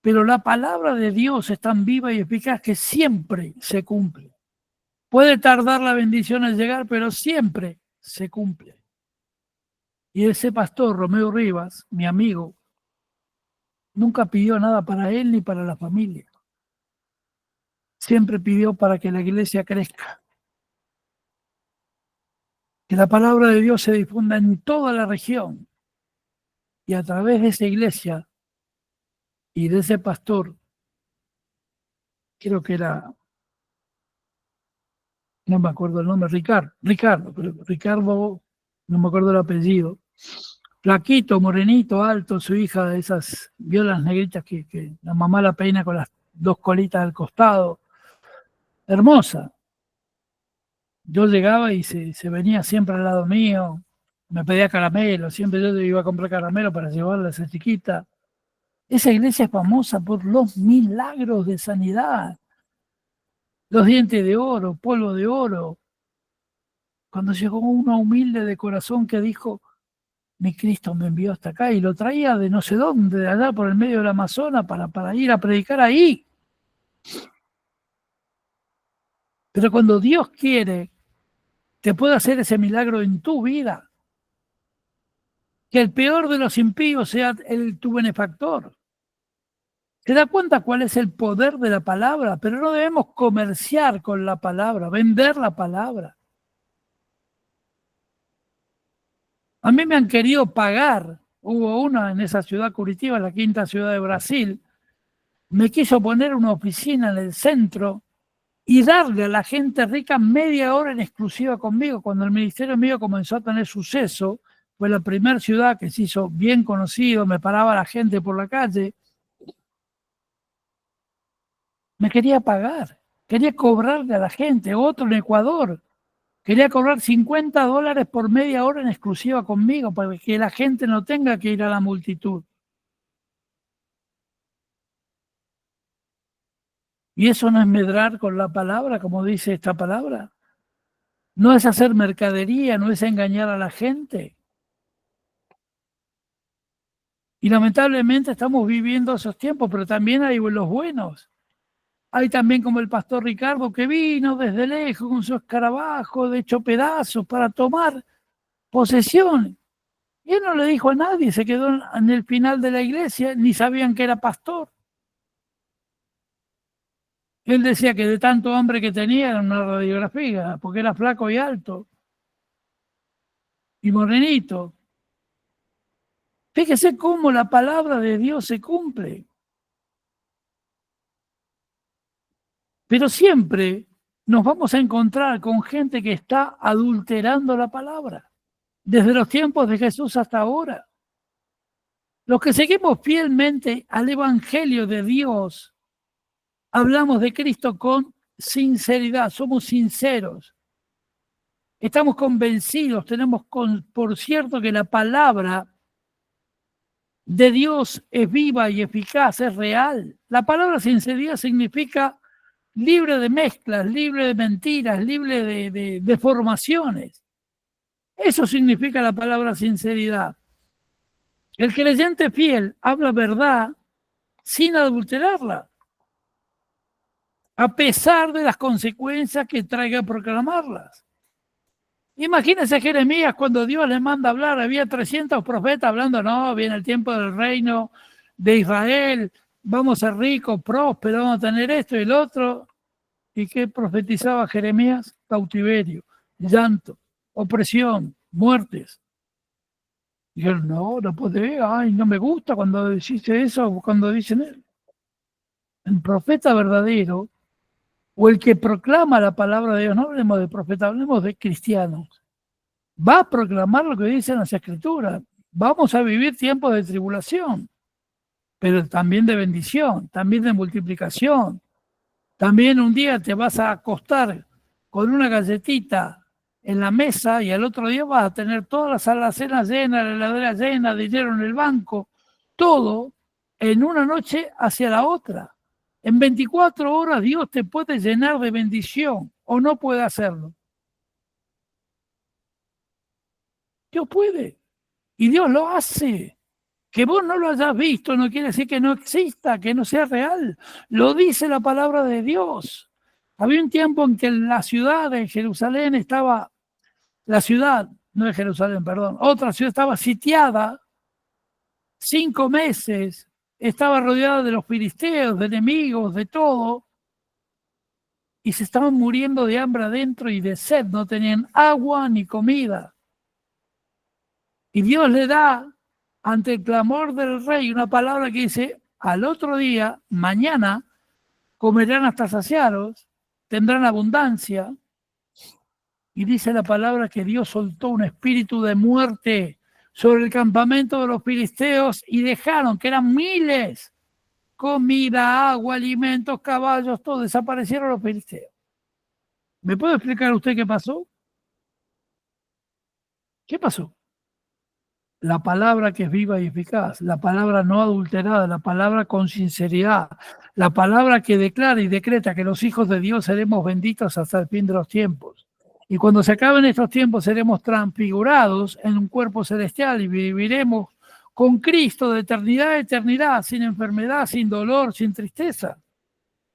Pero la palabra de Dios es tan viva y eficaz que siempre se cumple. Puede tardar la bendición en llegar, pero siempre se cumple. Y ese pastor, Romeo Rivas, mi amigo, nunca pidió nada para él ni para la familia. Siempre pidió para que la iglesia crezca. Que la palabra de Dios se difunda en toda la región. Y a través de esa iglesia y de ese pastor, creo que era, no me acuerdo el nombre, Ricardo, no me acuerdo el apellido, flaquito, morenito, alto, su hija de esas violas negritas que la mamá la peina con las dos colitas al costado, hermosa. Yo llegaba y se venía siempre al lado mío, me pedía caramelo, siempre yo iba a comprar caramelo para llevarla a esa chiquita. Esa iglesia es famosa por los milagros de sanidad, los dientes de oro, polvo de oro. Cuando llegó uno humilde de corazón que dijo, mi Cristo me envió hasta acá, y lo traía de no sé dónde, de allá por el medio del Amazonas, para ir a predicar ahí. Pero cuando Dios quiere, te puede hacer ese milagro en tu vida. Que el peor de los impíos sea tu benefactor. ¿Se da cuenta cuál es el poder de la palabra? Pero no debemos comerciar con la palabra, vender la palabra. A mí me han querido pagar. Hubo una en esa ciudad Curitiba, la quinta ciudad de Brasil. Me quiso poner una oficina en el centro y darle a la gente rica media hora en exclusiva conmigo. Cuando el ministerio mío comenzó a tener suceso, fue la primera ciudad que se hizo bien conocido, me paraba la gente por la calle. Me quería pagar, quería cobrarle a la gente. Otro en Ecuador, quería cobrar $50 por media hora en exclusiva conmigo, para que la gente no tenga que ir a la multitud. Y eso no es medrar con la palabra, como dice esta palabra. No es hacer mercadería, no es engañar a la gente. Y lamentablemente estamos viviendo esos tiempos, pero también hay los buenos. Hay también como el pastor Ricardo que vino desde lejos con su escarabajo de hecho pedazos para tomar posesión. Y él no le dijo a nadie, se quedó en el final de la iglesia, ni sabían que era pastor. Él decía que de tanto hambre que tenía era una radiografía, porque era flaco y alto y morenito. Fíjese cómo la palabra de Dios se cumple. Pero siempre nos vamos a encontrar con gente que está adulterando la palabra, desde los tiempos de Jesús hasta ahora. Los que seguimos fielmente al Evangelio de Dios, hablamos de Cristo con sinceridad, somos sinceros. Estamos convencidos, tenemos por cierto que la palabra de Dios es viva y eficaz, es real. La palabra sinceridad significa libre de mezclas, libre de mentiras, libre de deformaciones. Eso significa la palabra sinceridad. El creyente fiel habla verdad sin adulterarla, a pesar de las consecuencias que traiga proclamarlas. Imagínense Jeremías cuando Dios le manda hablar, había 300 profetas hablando, no, viene el tiempo del reino de Israel, vamos a ser ricos, prósperos, vamos a tener esto y el otro. ¿Y qué profetizaba Jeremías? Cautiverio, llanto, opresión, muertes. Dijeron, no puede, ay, no me gusta cuando decís eso, cuando dicen él. El profeta verdadero, o el que proclama la palabra de Dios, no hablemos de profeta, hablemos de cristianos, va a proclamar lo que dicen las Escrituras. Vamos a vivir tiempos de tribulación, pero también de bendición, también de multiplicación. También un día te vas a acostar con una galletita en la mesa y al otro día vas a tener todas las alacenas llenas, la heladera llena, dinero en el banco, todo en una noche hacia la otra. En 24 horas Dios te puede llenar de bendición o no puede hacerlo. Dios puede y Dios lo hace. Que vos no lo hayas visto no quiere decir que no exista, que no sea real. Lo dice la palabra de Dios. Había un tiempo en que la ciudad de Jerusalén estaba, la ciudad, no de Jerusalén, perdón, otra ciudad estaba sitiada 5 meses, estaba rodeada de los filisteos, de enemigos, de todo, y se estaban muriendo de hambre adentro y de sed, no tenían agua ni comida. Y Dios le da ante el clamor del rey una palabra que dice, al otro día, mañana, comerán hasta saciados, tendrán abundancia. Y dice la palabra que Dios soltó un espíritu de muerte sobre el campamento de los filisteos y dejaron, que eran miles, comida, agua, alimentos, caballos, todo, desaparecieron los filisteos. ¿Me puede explicar usted qué pasó? ¿Qué pasó? La palabra que es viva y eficaz, la palabra no adulterada, la palabra con sinceridad, la palabra que declara y decreta que los hijos de Dios seremos benditos hasta el fin de los tiempos. Y cuando se acaben estos tiempos seremos transfigurados en un cuerpo celestial y viviremos con Cristo de eternidad a eternidad, sin enfermedad, sin dolor, sin tristeza.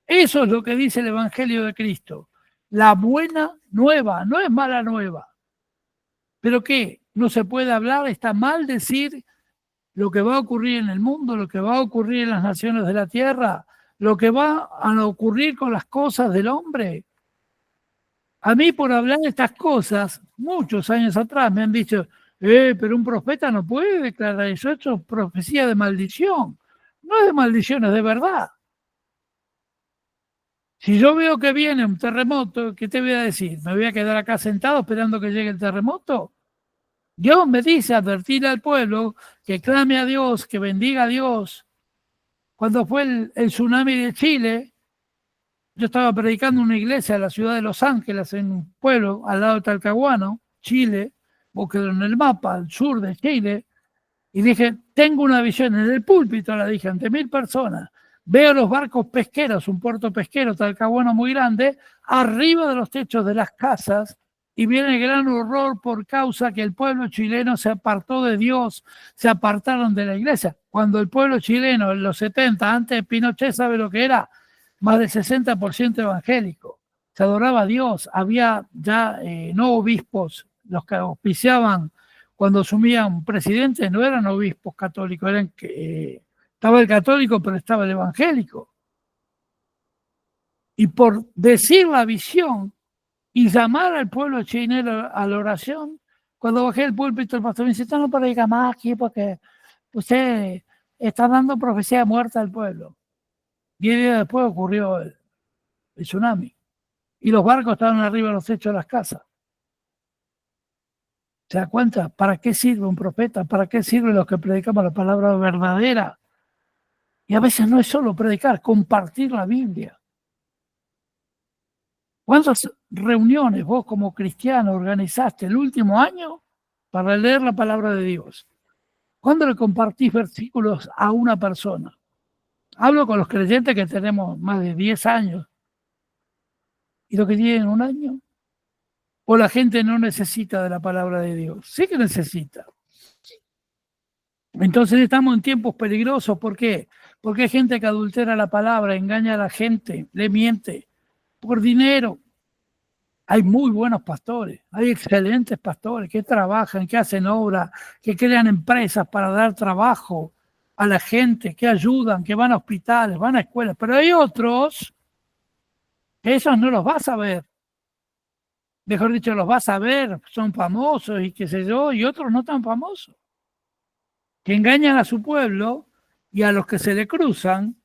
Eso es lo que dice el Evangelio de Cristo. La buena nueva, no es mala nueva. ¿Pero qué? No se puede hablar, está mal decir lo que va a ocurrir en el mundo, lo que va a ocurrir en las naciones de la tierra, lo que va a ocurrir con las cosas del hombre. A mí por hablar de estas cosas, muchos años atrás me han dicho, Pero un profeta no puede declarar eso. Eso es profecía de maldición. No es de maldición, es de verdad. Si yo veo que viene un terremoto, ¿qué te voy a decir? ¿Me voy a quedar acá sentado esperando que llegue el terremoto? Dios me dice advertir al pueblo que clame a Dios, que bendiga a Dios. Cuando fue el tsunami de Chile, yo estaba predicando en una iglesia en la ciudad de Los Ángeles, en un pueblo al lado de Talcahuano, Chile, búsquelo en el mapa, al sur de Chile, y dije, tengo una visión en el púlpito, la dije, ante 1000 personas. Veo los barcos pesqueros, un puerto pesquero, Talcahuano muy grande, arriba de los techos de las casas, y viene el gran horror por causa que el pueblo chileno se apartó de Dios, se apartaron de la iglesia. Cuando el pueblo chileno en los 70, antes de Pinochet, ¿sabe lo que era? Más del 60% evangélico. Se adoraba a Dios, había ya no obispos, los que auspiciaban cuando asumían presidentes no eran obispos católicos, eran estaba el católico, pero estaba el evangélico. Y por decir la visión y llamar al pueblo chileno a la oración, cuando bajé el púlpito, el pastor me dice, no predica más aquí porque usted está dando profecía de muerte al pueblo. 10 días después ocurrió el tsunami. Y los barcos estaban arriba de los techos de las casas. ¿Se da cuenta? ¿Para qué sirve un profeta? ¿Para qué sirven los que predicamos la palabra verdadera? Y a veces no es solo predicar, compartir la Biblia. ¿Cuántas reuniones vos como cristiano organizaste el último año para leer la palabra de Dios? ¿Cuándo le compartís versículos a una persona? Hablo con los creyentes que tenemos más de 10 años. ¿Y los que tienen un año? ¿O la gente no necesita de la palabra de Dios? Sí que necesita. Entonces estamos en tiempos peligrosos. ¿Por qué? Porque hay gente que adultera la palabra, engaña a la gente, le miente por dinero. Hay muy buenos pastores, hay excelentes pastores que trabajan, que hacen obra, que crean empresas para dar trabajo a la gente, que ayudan, que van a hospitales, van a escuelas. Pero hay otros que esos no los vas a ver. Mejor dicho, los vas a ver, son famosos y qué sé yo, y otros no tan famosos, que engañan a su pueblo y a los que se le cruzan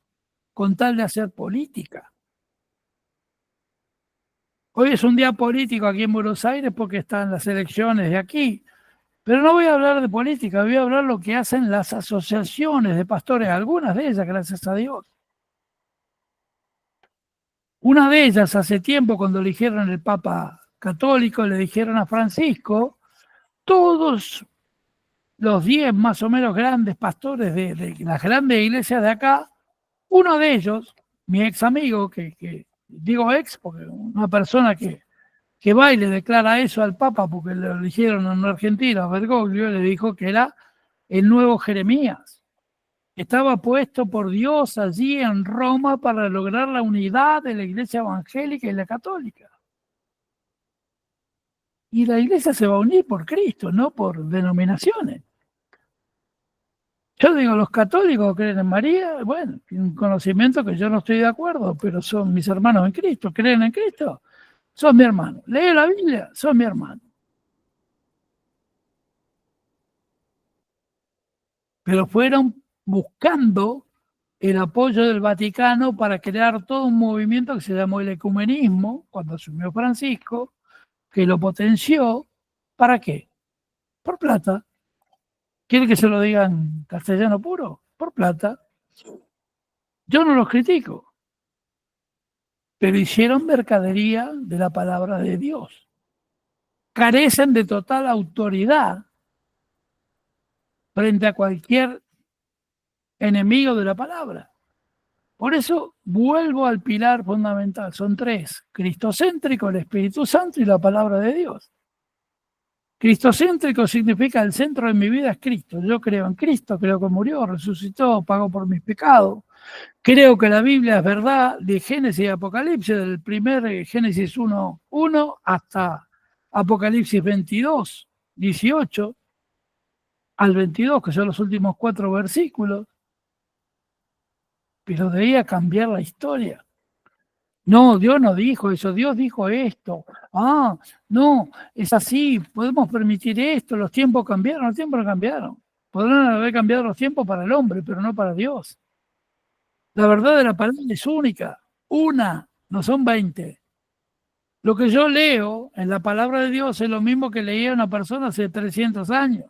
con tal de hacer política. Hoy es un día político aquí en Buenos Aires porque están las elecciones de aquí, pero no voy a hablar de política, voy a hablar de lo que hacen las asociaciones de pastores, algunas de ellas, gracias a Dios. Una de ellas hace tiempo, cuando eligieron el Papa católico, le dijeron a Francisco, todos los 10 más o menos grandes pastores de las grandes iglesias de acá, uno de ellos, mi ex amigo, que digo ex porque una persona que va y le declara eso al Papa porque lo eligieron en Argentina, Bergoglio, le dijo que era el nuevo Jeremías. Estaba puesto por Dios allí en Roma para lograr la unidad de la iglesia evangélica y la católica. Y la iglesia se va a unir por Cristo, no por denominaciones. Yo digo, los católicos creen en María, bueno, tienen un conocimiento que yo no estoy de acuerdo, pero son mis hermanos en Cristo, creen en Cristo, son mi hermano. Lee la Biblia, son mi hermano. Pero fueron buscando el apoyo del Vaticano para crear todo un movimiento que se llamó el ecumenismo, cuando asumió Francisco, que lo potenció. ¿Para qué? Por plata. ¿Quiere que se lo diga en castellano puro? Por plata. Yo no los critico, pero hicieron mercadería de la palabra de Dios. Carecen de total autoridad frente a cualquier enemigo de la palabra. Por eso vuelvo al pilar fundamental. Son 3. Cristocéntrico, el Espíritu Santo y la palabra de Dios. Cristocéntrico significa el centro de mi vida es Cristo. Yo creo en Cristo, creo que murió, resucitó, pagó por mis pecados. Creo que la Biblia es verdad de Génesis y Apocalipsis, del primer Génesis 1:1 hasta Apocalipsis 22:18 al 22, que son los últimos 4 versículos. Pero debía cambiar la historia. No, Dios no dijo eso, Dios dijo esto. Ah, no, es así, podemos permitir esto, los tiempos cambiaron, los tiempos no cambiaron. Podrán haber cambiado los tiempos para el hombre, pero no para Dios. La verdad de la palabra es única, una, no son 20. Lo que yo leo en la palabra de Dios es lo mismo que leía una persona hace 300 años.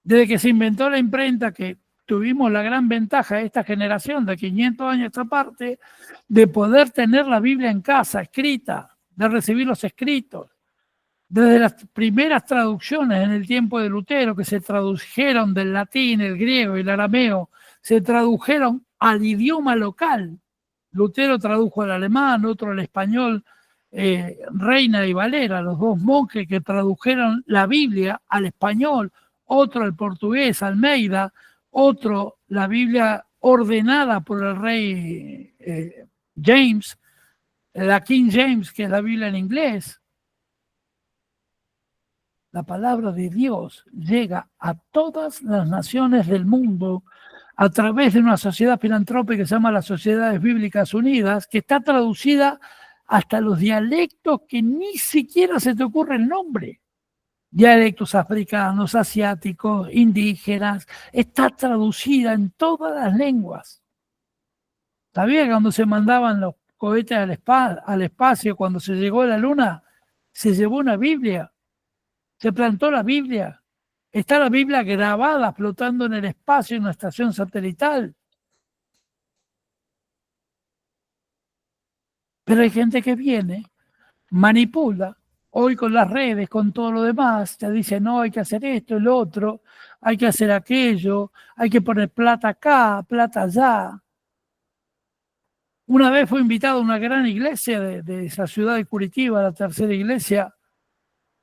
Desde que se inventó la imprenta, que tuvimos la gran ventaja de esta generación de 500 años a esta parte, de poder tener la Biblia en casa, escrita, de recibir los escritos. Desde las primeras traducciones en el tiempo de Lutero, que se tradujeron del latín, el griego y el arameo, se tradujeron al idioma local. Lutero tradujo al alemán, otro al español, Reina y Valera, los dos monjes que tradujeron la Biblia al español, otro al portugués, Almeida, otro la Biblia ordenada por el rey James, la King James, que es la Biblia en inglés. La palabra de Dios llega a todas las naciones del mundo a través de una sociedad filantrópica que se llama las Sociedades Bíblicas Unidas, que está traducida hasta los dialectos que ni siquiera se te ocurre el nombre. Dialectos africanos, asiáticos, indígenas, está traducida en todas las lenguas. ¿Sabía que cuando se mandaban los cohetes al espacio, cuando se llegó a la Luna, se llevó una Biblia? Se plantó la Biblia. Está la Biblia grabada flotando en el espacio en una estación satelital. Pero hay gente que viene, manipula, hoy con las redes, con todo lo demás, te dice, no, hay que hacer esto, el otro, hay que hacer aquello, hay que poner plata acá, plata allá. Una vez fue invitado a una gran iglesia de esa ciudad de Curitiba, la tercera iglesia,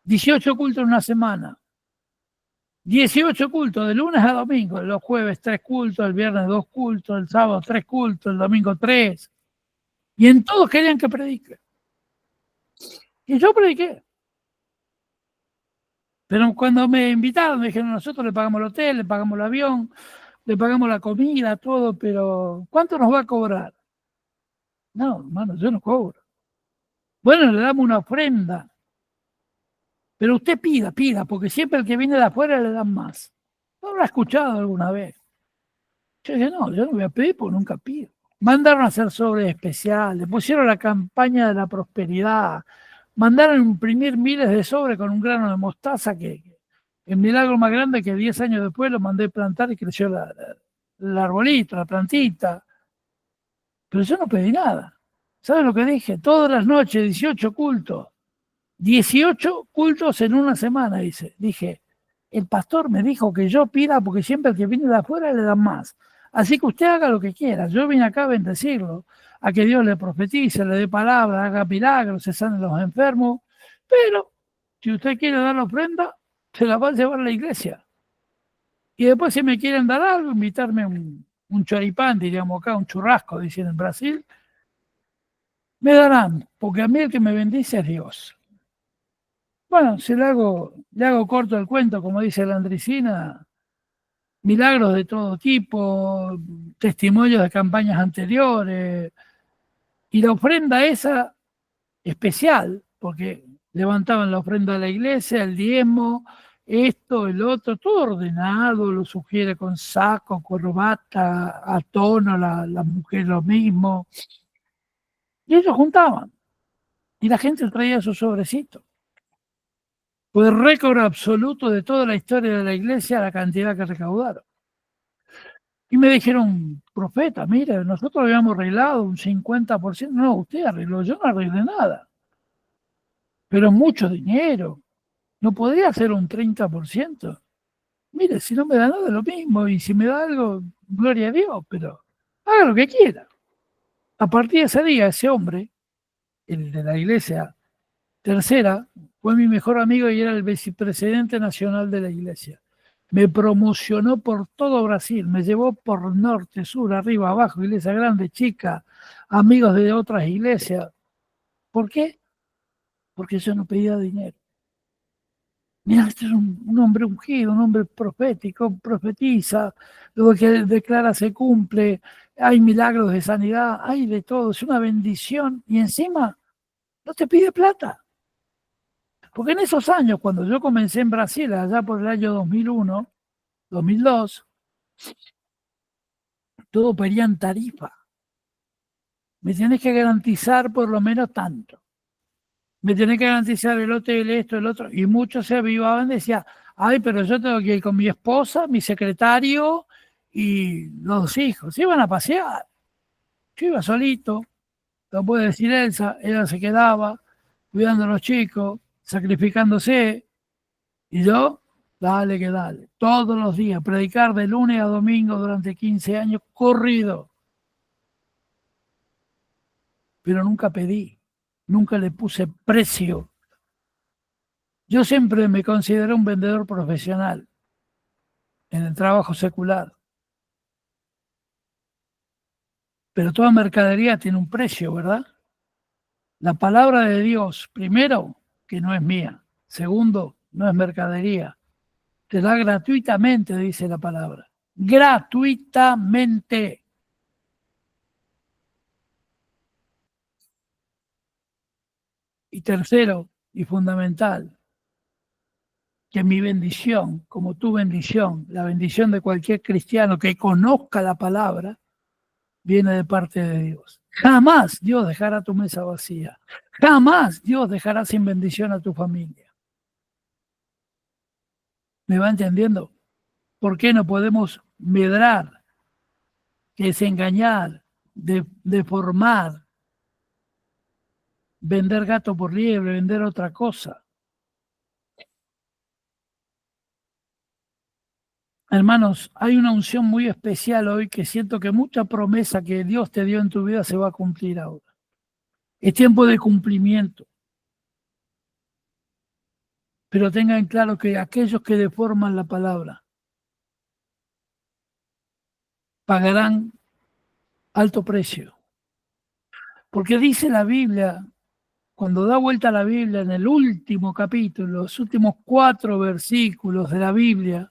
18 cultos en una semana. 18 cultos, de lunes a domingo, los jueves 3 cultos, el viernes 2 cultos, el sábado 3 cultos, el domingo 3. Y en todos querían que predique. Y yo prediqué. Pero cuando me invitaron, me dijeron, nosotros le pagamos el hotel, le pagamos el avión, le pagamos la comida, todo, pero ¿cuánto nos va a cobrar? No, hermano, yo no cobro. Bueno, le damos una ofrenda. Pero usted pida, porque siempre el que viene de afuera le dan más. ¿No habrá escuchado alguna vez? Yo dije, no, yo no voy a pedir porque nunca pido. Mandaron a hacer sobres especiales, pusieron la campaña de la prosperidad, mandaron a imprimir miles de sobres con un grano de mostaza que el milagro más grande que 10 años después lo mandé plantar y creció el arbolito, la plantita. Pero yo no pedí nada. ¿Sabes lo que dije? Todas las noches, 18 cultos. 18 cultos en una semana, dice. Dije, el pastor me dijo que yo pida porque siempre el que viene de afuera le dan más. Así que usted haga lo que quiera. Yo vine acá a bendecirlo, a que Dios le profetice, le dé palabras, haga milagros, se sanen los enfermos. Pero si usted quiere dar la ofrenda, se la va a llevar a la iglesia. Y después si me quieren dar algo, invitarme un choripán, diríamos acá, un churrasco, dicen en Brasil, me darán, porque a mí el que me bendice es Dios. Bueno, si le hago corto el cuento, como dice la Andricina, milagros de todo tipo, testimonios de campañas anteriores, y la ofrenda esa especial, porque levantaban la ofrenda de la iglesia, el diezmo, esto, el otro, todo ordenado, lo sugiere con saco, corbata, a tono, la mujer lo mismo. Y ellos juntaban, y la gente traía su sobrecito. Fue el récord absoluto de toda la historia de la iglesia, la cantidad que recaudaron. Y me dijeron, profeta, mire, nosotros habíamos arreglado un 50%. No, usted arregló, yo no arreglé nada. Pero mucho dinero. ¿No podría hacer un 30%? Mire, si no me da nada, lo mismo. Y si me da algo, gloria a Dios, pero haga lo que quiera. A partir de ese día, ese hombre, el de la iglesia tercera, fue mi mejor amigo y era el vicepresidente nacional de la iglesia. Me promocionó por todo Brasil, me llevó por norte, sur, arriba, abajo, iglesia grande, chica, amigos de otras iglesias. ¿Por qué? Porque yo no pedía dinero. Mira, este es un hombre ungido, un hombre profético, profetiza, lo que declara se cumple, hay milagros de sanidad, hay de todo, es una bendición y encima no te pide plata. Porque en esos años, cuando yo comencé en Brasil, allá por el año 2001, 2002, todo pedían tarifa. Me tenés que garantizar por lo menos tanto. Me tenés que garantizar el hotel, esto, el otro. Y muchos se avivaban y decían, ay, pero yo tengo que ir con mi esposa, mi secretario y los hijos. Se iban a pasear. Yo iba solito, lo puede decir Elsa, ella se quedaba cuidando a los chicos, sacrificándose. Y yo, dale que dale. Todos los días, predicar de lunes a domingo durante 15 años, corrido. Pero nunca pedí, nunca le puse precio. Yo siempre me consideré un vendedor profesional en el trabajo secular. Pero toda mercadería tiene un precio, ¿verdad? La palabra de Dios, primero, que no es mía. Segundo, no es mercadería. Te da gratuitamente, dice la palabra. Gratuitamente. Y tercero, y fundamental, que mi bendición, como tu bendición, la bendición de cualquier cristiano que conozca la palabra, viene de parte de Dios. Jamás Dios dejará tu mesa vacía. Jamás Dios dejará sin bendición a tu familia. ¿Me va entendiendo? ¿Por qué no podemos medrar, desengañar, deformar, vender gato por liebre, vender otra cosa? Hermanos, hay una unción muy especial hoy que siento que mucha promesa que Dios te dio en tu vida se va a cumplir ahora. Es tiempo de cumplimiento. Pero tengan claro que aquellos que deforman la palabra pagarán alto precio. Porque dice la Biblia, cuando da vuelta la Biblia en el último capítulo, los últimos 4 versículos de la Biblia,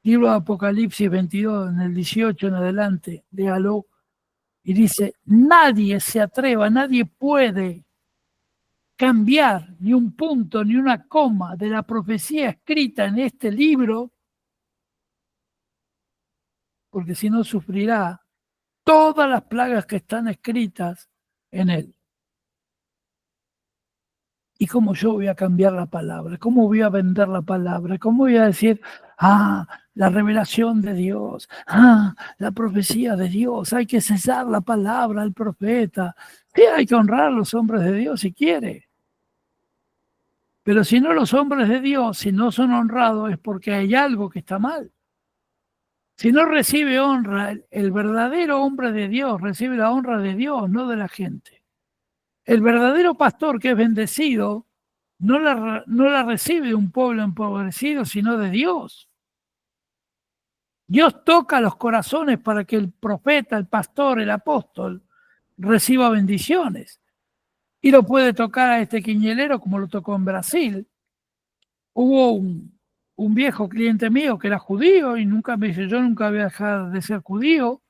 libro de Apocalipsis 22, en el 18 en adelante, léalo, y dice, nadie se atreva, nadie puede cambiar ni un punto ni una coma de la profecía escrita en este libro, porque si no sufrirá todas las plagas que están escritas en él. ¿Y cómo yo voy a cambiar la palabra? ¿Cómo voy a vender la palabra? ¿Cómo voy a decir, la revelación de Dios, la profecía de Dios, hay que cesar la palabra al profeta? Sí, hay que honrar a los hombres de Dios si quiere. Pero si no, los hombres de Dios, si no son honrados, es porque hay algo que está mal. Si no recibe honra, el verdadero hombre de Dios recibe la honra de Dios, no de la gente. El verdadero pastor que es bendecido no la recibe de un pueblo empobrecido, sino de Dios. Dios toca los corazones para que el profeta, el pastor, el apóstol reciba bendiciones. Y lo puede tocar a este quiñelero como lo tocó en Brasil. Hubo un viejo cliente mío que era judío y nunca me dice, yo nunca voy a dejar de ser judío,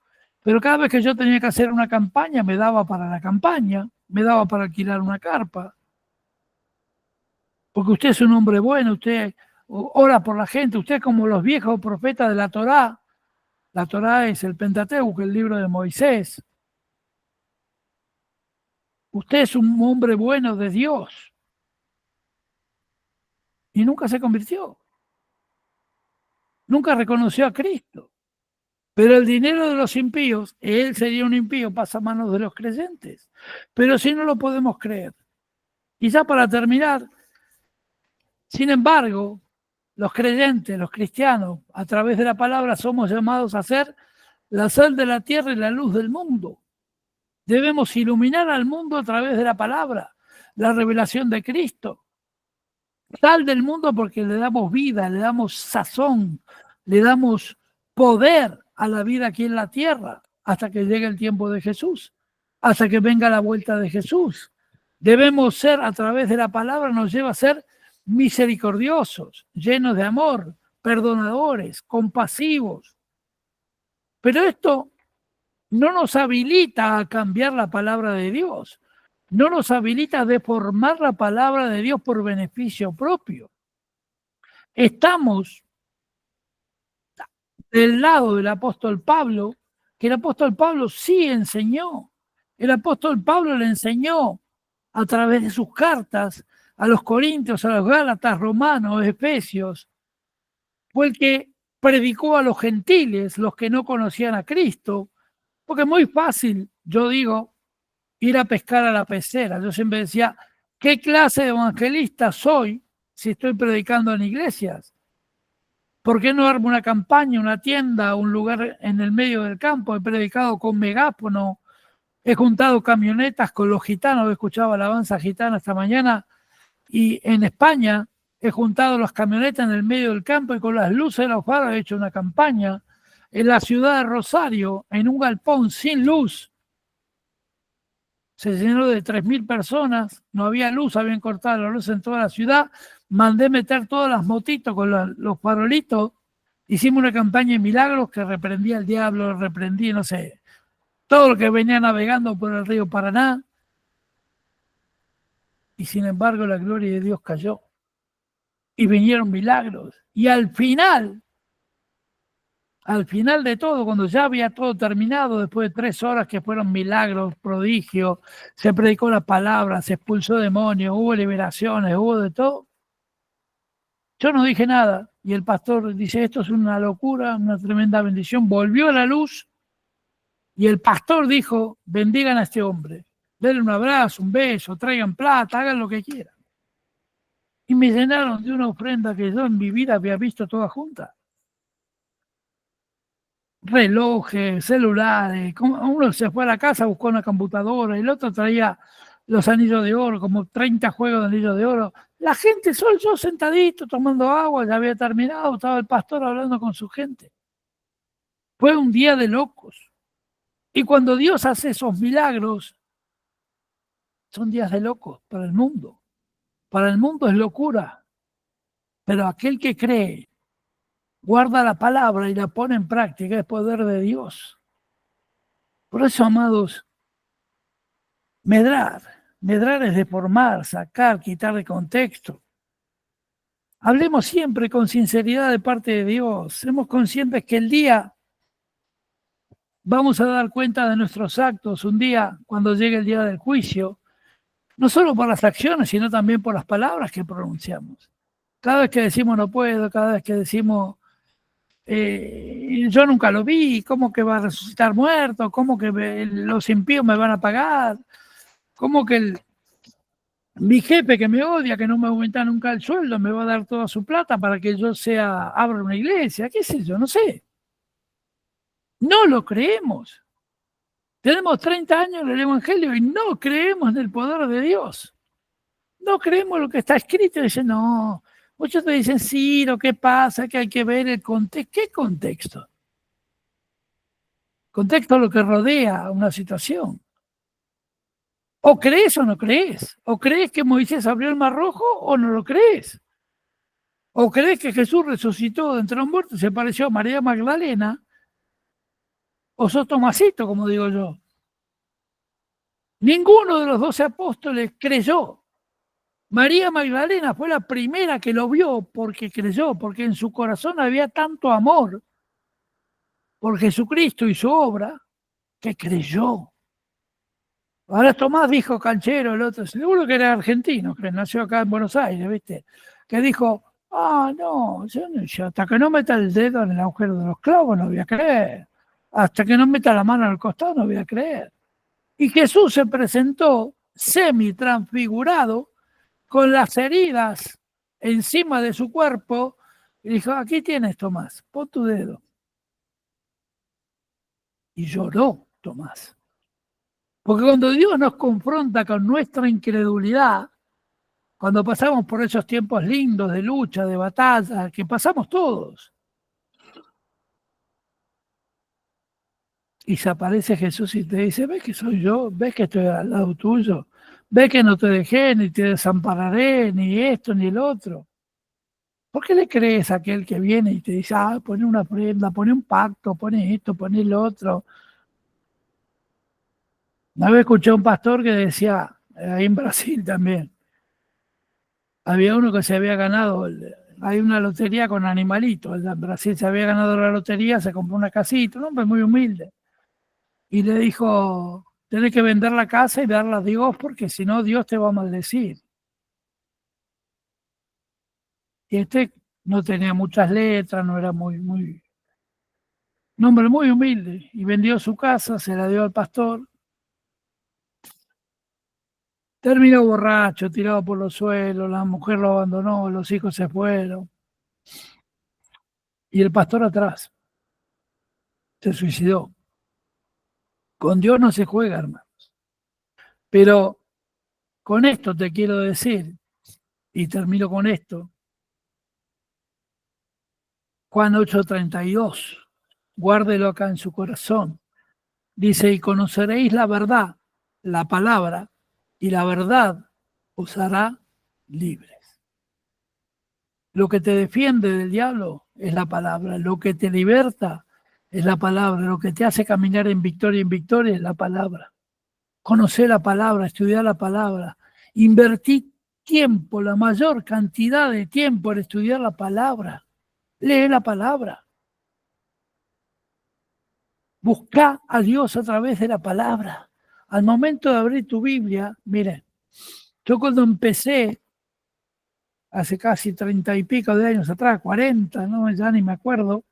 pero cada vez que yo tenía que hacer una campaña, me daba para la campaña, me daba para alquilar una carpa. Porque usted es un hombre bueno, usted ora por la gente, usted es como los viejos profetas de la Torá. La Torá es el Pentateuco, el libro de Moisés. Usted es un hombre bueno de Dios. Y nunca se convirtió. Nunca reconoció a Cristo. Pero el dinero de los impíos, él sería un impío, pasa a manos de los creyentes. Pero si no lo podemos creer. Y ya para terminar, sin embargo, los creyentes, los cristianos, a través de la palabra somos llamados a ser la sal de la tierra y la luz del mundo. Debemos iluminar al mundo a través de la palabra, la revelación de Cristo. Sal del mundo porque le damos vida, le damos sazón, le damos poder a la vida aquí en la tierra hasta que llegue el tiempo de Jesús, hasta que venga la vuelta de Jesús. Debemos ser, a través de la palabra, nos lleva a ser misericordiosos, llenos de amor, perdonadores, compasivos. Pero esto no nos habilita a cambiar la palabra de Dios, no nos habilita a deformar la palabra de Dios por beneficio propio. Estamos del lado del apóstol Pablo, que el apóstol Pablo sí enseñó. El apóstol Pablo le enseñó a través de sus cartas a los Corintios, a los Gálatas, Romanos, Efesios. Fue el que predicó a los gentiles, los que no conocían a Cristo, porque es muy fácil, yo digo, ir a pescar a la pecera. Yo siempre decía, ¿qué clase de evangelista soy si estoy predicando en iglesias? ¿Por qué no armo una campaña, una tienda, un lugar en el medio del campo? He predicado con megáfono, he juntado camionetas con los gitanos, he escuchado alabanza gitana esta mañana, y en España he juntado las camionetas en el medio del campo y con las luces de los faros he hecho una campaña. En la ciudad de Rosario, en un galpón sin luz, se llenó de 3.000 personas, no había luz, habían cortado la luz en toda la ciudad, mandé meter todas las motitos con los farolitos, hicimos una campaña de milagros que reprendía al diablo, reprendí, no sé, todo lo que venía navegando por el río Paraná, y sin embargo la gloria de Dios cayó, y vinieron milagros, y al final de todo, cuando ya había todo terminado, después de 3 horas que fueron milagros, prodigios, se predicó la palabra, se expulsó demonios, hubo liberaciones, hubo de todo. Yo no dije nada y el pastor dice, esto es una locura, una tremenda bendición. Volvió a la luz y el pastor dijo, bendigan a este hombre, denle un abrazo, un beso, traigan plata, hagan lo que quieran. Y me llenaron de una ofrenda que yo en mi vida había visto toda junta. Relojes, celulares, uno se fue a la casa, buscó una computadora, y el otro traía los anillos de oro, como 30 juegos de anillos de oro. La gente, solo yo sentadito, tomando agua, ya había terminado, estaba el pastor hablando con su gente. Fue un día de locos. Y cuando Dios hace esos milagros, son días de locos para el mundo. Para el mundo es locura. Pero aquel que cree, guarda la palabra y la pone en práctica, es poder de Dios. Por eso, amados, medrar es deformar, sacar, quitar de contexto. Hablemos siempre con sinceridad de parte de Dios. Seamos conscientes que el día vamos a dar cuenta de nuestros actos, un día cuando llegue el día del juicio, no solo por las acciones, sino también por las palabras que pronunciamos. Cada vez que decimos no puedo, cada vez que decimos yo nunca lo vi, ¿cómo que va a resucitar muerto? ¿Cómo que los impíos me van a pagar? ¿Cómo que mi jefe que me odia, que no me aumenta nunca el sueldo, me va a dar toda su plata para que yo abra una iglesia? ¿Qué sé yo? No sé. No lo creemos. Tenemos 30 años en el Evangelio y no creemos en el poder de Dios. No creemos lo que está escrito. Dicen, no. Muchos te dicen, sí, lo que pasa, que hay que ver el contexto. ¿Qué contexto? Contexto es lo que rodea una situación. O crees o no crees. O crees que Moisés abrió el Mar Rojo o no lo crees. O crees que Jesús resucitó de entre los muertos y se pareció a María Magdalena. O sos Tomasito, como digo yo. Ninguno de los 12 apóstoles creyó. María Magdalena fue la primera que lo vio porque creyó, porque en su corazón había tanto amor por Jesucristo y su obra, que creyó. Ahora Tomás dijo, canchero, el otro, seguro que era argentino, que nació acá en Buenos Aires, ¿viste? Que dijo, no, yo hasta que no meta el dedo en el agujero de los clavos no voy a creer. Hasta que no meta la mano al costado no voy a creer. Y Jesús se presentó semi-transfigurado, con las heridas encima de su cuerpo, y dijo, aquí tienes, Tomás, pon tu dedo. Y lloró Tomás. Porque cuando Dios nos confronta con nuestra incredulidad, cuando pasamos por esos tiempos lindos de lucha, de batalla, que pasamos todos, y se aparece Jesús y te dice, ves que soy yo, ves que estoy al lado tuyo, ves que no te dejé, ni te desampararé, ni esto, ni el otro. ¿Por qué le crees a aquel que viene y te dice, pone una ofrenda, pone un pacto, pone esto, pone el otro? Una vez escuché a un pastor que decía, ahí en Brasil también, había uno que se había ganado, hay una lotería con animalitos, en Brasil se había ganado la lotería, se compró una casita, un hombre muy humilde, y le dijo, tenés que vender la casa y darla a Dios porque si no Dios te va a maldecir. Y este no tenía muchas letras, no era un hombre muy humilde, y vendió su casa, se la dio al pastor. Terminó borracho, tirado por los suelos, la mujer lo abandonó, los hijos se fueron. Y el pastor atrás se suicidó. Con Dios no se juega, hermanos. Pero con esto te quiero decir, y termino con esto, Juan 8:32, guárdelo acá en su corazón. Dice, y conoceréis la verdad, la palabra, y la verdad os hará libres. Lo que te defiende del diablo es la palabra, lo que te liberta es la palabra, lo que te hace caminar en victoria es la palabra. Conocer la palabra, estudiar la palabra, invertir tiempo, la mayor cantidad de tiempo en estudiar la palabra. Lee la palabra. Busca a Dios a través de la palabra. Al momento de abrir tu Biblia, mire, yo cuando empecé, hace casi 30 y pico de años atrás, 40, ¿no? Ya ni me acuerdo,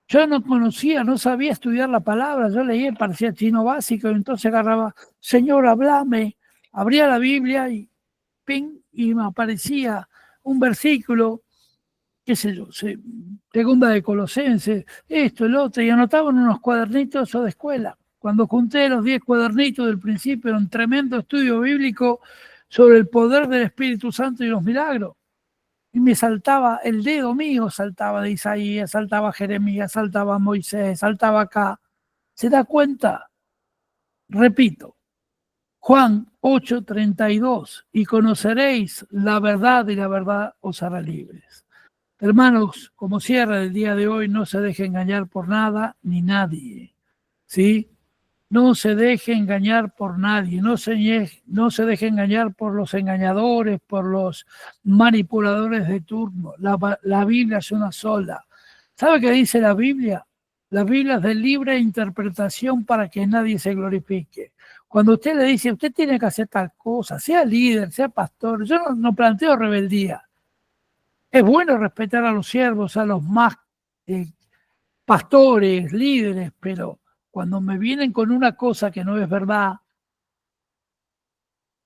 yo no conocía, no sabía estudiar la palabra, yo leía, parecía chino básico, y entonces agarraba, Señor, hablame, abría la Biblia y ping, y me aparecía un versículo, qué sé yo, segunda de Colosenses, esto, el otro, y anotaba en unos cuadernitos de escuela. Cuando junté los 10 cuadernitos del principio, era un tremendo estudio bíblico sobre el poder del Espíritu Santo y los milagros. Y me saltaba el dedo mío, saltaba de Isaías, saltaba Jeremías, saltaba Moisés, saltaba acá. ¿Se da cuenta? Repito, Juan 8:32, y conoceréis la verdad y la verdad os hará libres. Hermanos, como cierra el día de hoy, no se deje engañar por nada ni nadie, ¿sí? No se deje engañar por nadie, no se deje engañar por los engañadores, por los manipuladores de turno. La Biblia es una sola. ¿Sabe qué dice la Biblia? La Biblia es de libre interpretación para que nadie se glorifique. Cuando usted le dice, usted tiene que hacer tal cosa, sea líder, sea pastor, yo no planteo rebeldía. Es bueno respetar a los siervos, a los más pastores, líderes, pero cuando me vienen con una cosa que no es verdad,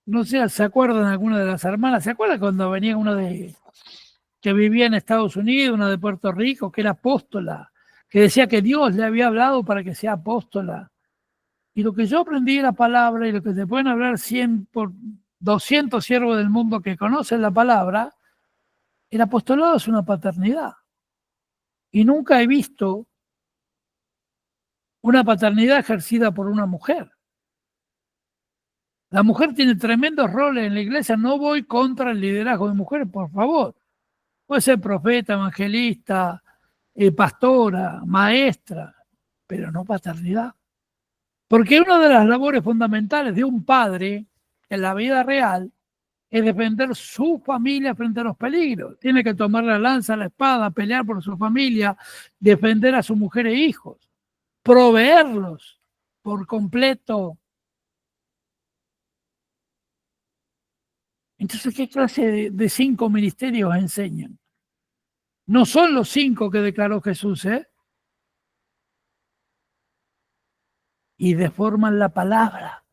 no sé, ¿se acuerdan alguna de las hermanas? ¿Se acuerdan cuando venía una que vivía en Estados Unidos, una de Puerto Rico, que era apóstola, que decía que Dios le había hablado para que sea apóstola? Y lo que yo aprendí de la palabra, y lo que se pueden hablar 100 por 200 siervos del mundo que conocen la palabra, el apostolado es una paternidad. Y nunca he visto una paternidad ejercida por una mujer. La mujer tiene tremendos roles en la iglesia. No voy contra el liderazgo de mujeres, por favor. Puede ser profeta, evangelista, pastora, maestra, pero no paternidad. Porque una de las labores fundamentales de un padre en la vida real es defender su familia frente a los peligros. Tiene que tomar la lanza, la espada, pelear por su familia, defender a su mujer e hijos, proveerlos por completo. Entonces, ¿qué clase de 5 ministerios enseñan? No son los 5 que declaró Jesús, ¿eh? Y deforman la palabra.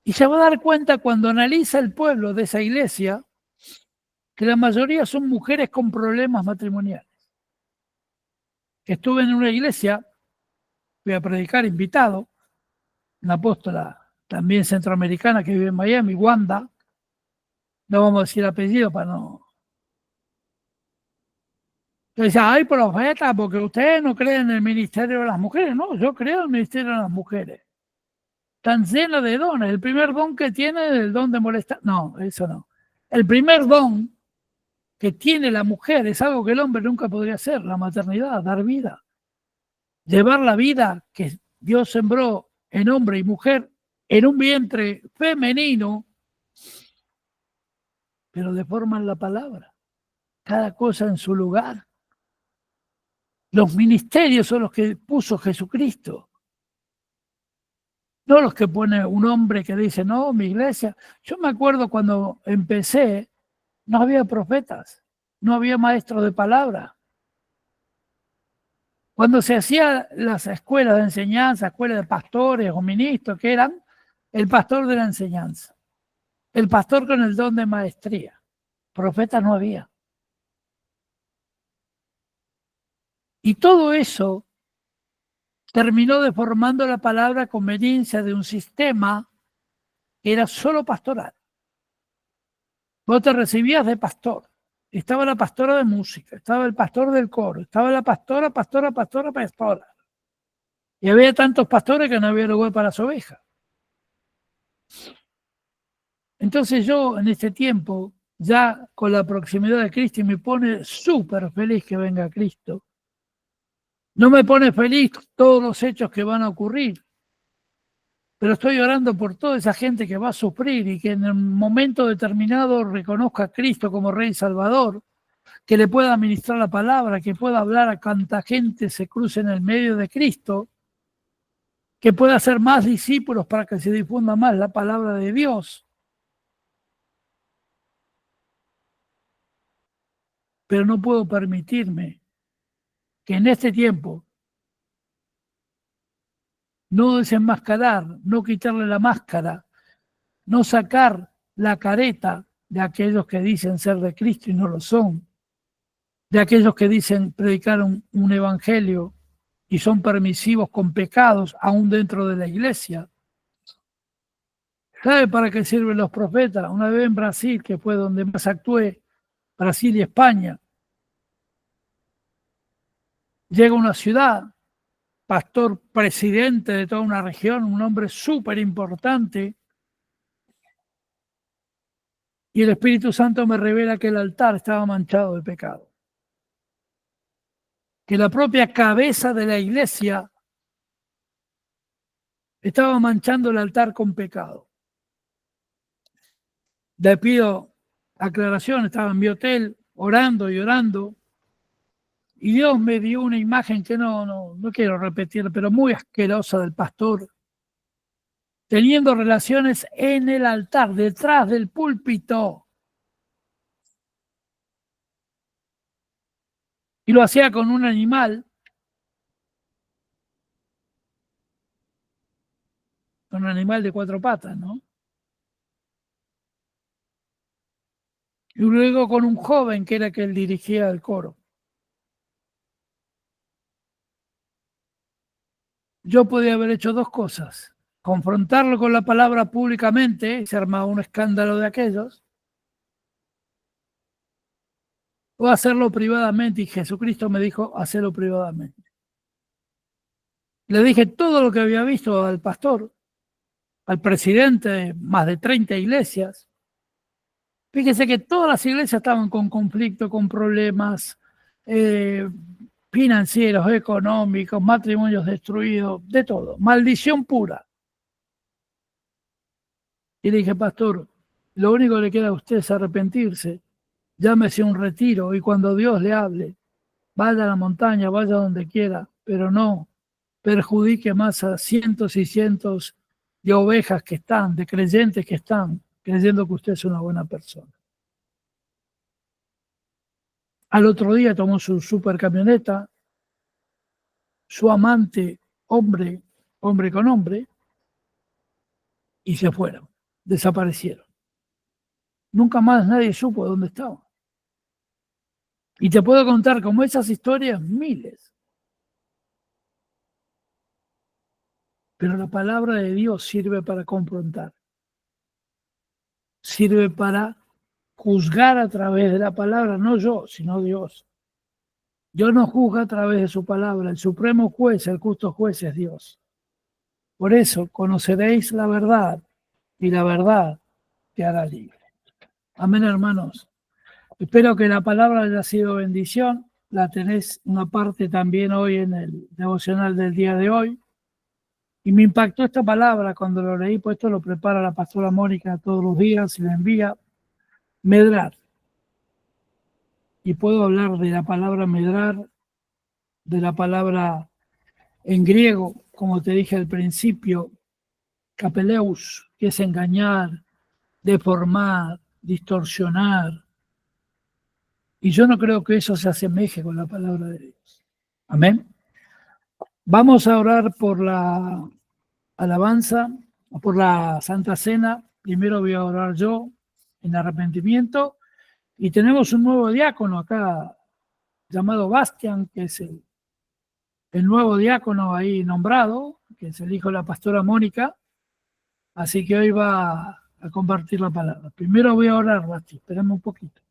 Y se va a dar cuenta cuando analiza el pueblo de esa iglesia que la mayoría son mujeres con problemas matrimoniales. Estuve en una iglesia, fui a predicar invitado, una apóstola también centroamericana que vive en Miami, Wanda, no vamos a decir apellido para no... Yo decía, ay, profeta, porque ustedes no creen en el ministerio de las mujeres. No, yo creo en el ministerio de las mujeres. Están llenas de dones. El primer don que tiene es el don de molestar. No, eso no. El primer don que tiene la mujer es algo que el hombre nunca podría hacer, la maternidad, dar vida. Llevar la vida que Dios sembró en hombre y mujer, en un vientre femenino, pero deforman la palabra, cada cosa en su lugar. Los ministerios son los que puso Jesucristo, no los que pone un hombre que dice, no, mi iglesia. Yo me acuerdo cuando empecé, no había profetas, no había maestros de palabra. Cuando se hacían las escuelas de enseñanza, escuelas de pastores o ministros, que eran el pastor de la enseñanza, el pastor con el don de maestría. Profetas no había. Y todo eso terminó deformando la palabra a conveniencia de un sistema que era solo pastoral. Vos te recibías de pastor. Estaba la pastora de música, estaba el pastor del coro, estaba la pastora. Y había tantos pastores que no había lugar para las ovejas. Entonces yo en este tiempo, ya con la proximidad de Cristo, y me pone súper feliz que venga Cristo. No me pone feliz todos los hechos que van a ocurrir, pero estoy orando por toda esa gente que va a sufrir y que en un momento determinado reconozca a Cristo como Rey y Salvador, que le pueda ministrar la palabra, que pueda hablar a cuanta gente se cruce en el medio de Cristo, que pueda hacer más discípulos para que se difunda más la palabra de Dios. Pero no puedo permitirme que en este tiempo no desenmascarar, no quitarle la máscara, no sacar la careta de aquellos que dicen ser de Cristo y no lo son, de aquellos que dicen predicar un evangelio y son permisivos con pecados aún dentro de la iglesia. ¿Sabe para qué sirven los profetas? Una vez en Brasil, que fue donde más actué, Brasil y España, llega a una ciudad, pastor presidente de toda una región, un hombre súper importante, y el Espíritu Santo me revela que el altar estaba manchado de pecado. Que la propia cabeza de la iglesia estaba manchando el altar con pecado. Le pido aclaración, estaba en mi hotel orando y orando, y Dios me dio una imagen que no quiero repetir, pero muy asquerosa del pastor, teniendo relaciones en el altar, detrás del púlpito. Y lo hacía con un animal, de 4 patas, ¿no? Y luego con un joven que era que él dirigía el coro. Yo podía haber hecho 2 cosas. Confrontarlo con la palabra públicamente, y se armaba un escándalo de aquellos, o hacerlo privadamente, y Jesucristo me dijo, hacerlo privadamente. Le dije todo lo que había visto al pastor, al presidente de más de 30 iglesias. Fíjese que todas las iglesias estaban con conflicto, con problemas financieros, económicos, matrimonios destruidos, de todo, maldición pura. Y le dije, pastor, lo único que le queda a usted es arrepentirse, llámese a un retiro y cuando Dios le hable, vaya a la montaña, vaya donde quiera, pero no perjudique más a cientos y cientos de ovejas que están, de creyentes que están creyendo que usted es una buena persona. Al otro día tomó su super camioneta, su amante, hombre con hombre, y se fueron, desaparecieron. Nunca más nadie supo dónde estaban. Y te puedo contar como esas historias miles. Pero la palabra de Dios sirve para confrontar. Sirve para juzgar a través de la palabra, no yo, sino Dios. Dios no juzga a través de su palabra. El supremo juez, el justo juez es Dios. Por eso conoceréis la verdad y la verdad te hará libre. Amén, hermanos. Espero que la palabra haya sido bendición. La tenés una parte también hoy en el devocional del día de hoy. Y me impactó esta palabra cuando lo leí, pues esto lo prepara la pastora Mónica todos los días y le envía, medrar. Y puedo hablar de la palabra medrar, de la palabra en griego, como te dije al principio, kapeleus, que es engañar, deformar, distorsionar. Y yo no creo que eso se asemeje con la palabra de Dios. Amén. Vamos a orar por la alabanza, por la Santa Cena. Primero voy a orar yo en arrepentimiento. Y tenemos un nuevo diácono acá, llamado Bastian, que es el nuevo diácono ahí nombrado, que es el hijo de la pastora Mónica. Así que hoy va a compartir la palabra. Primero voy a orar, Basti, esperemos un poquito.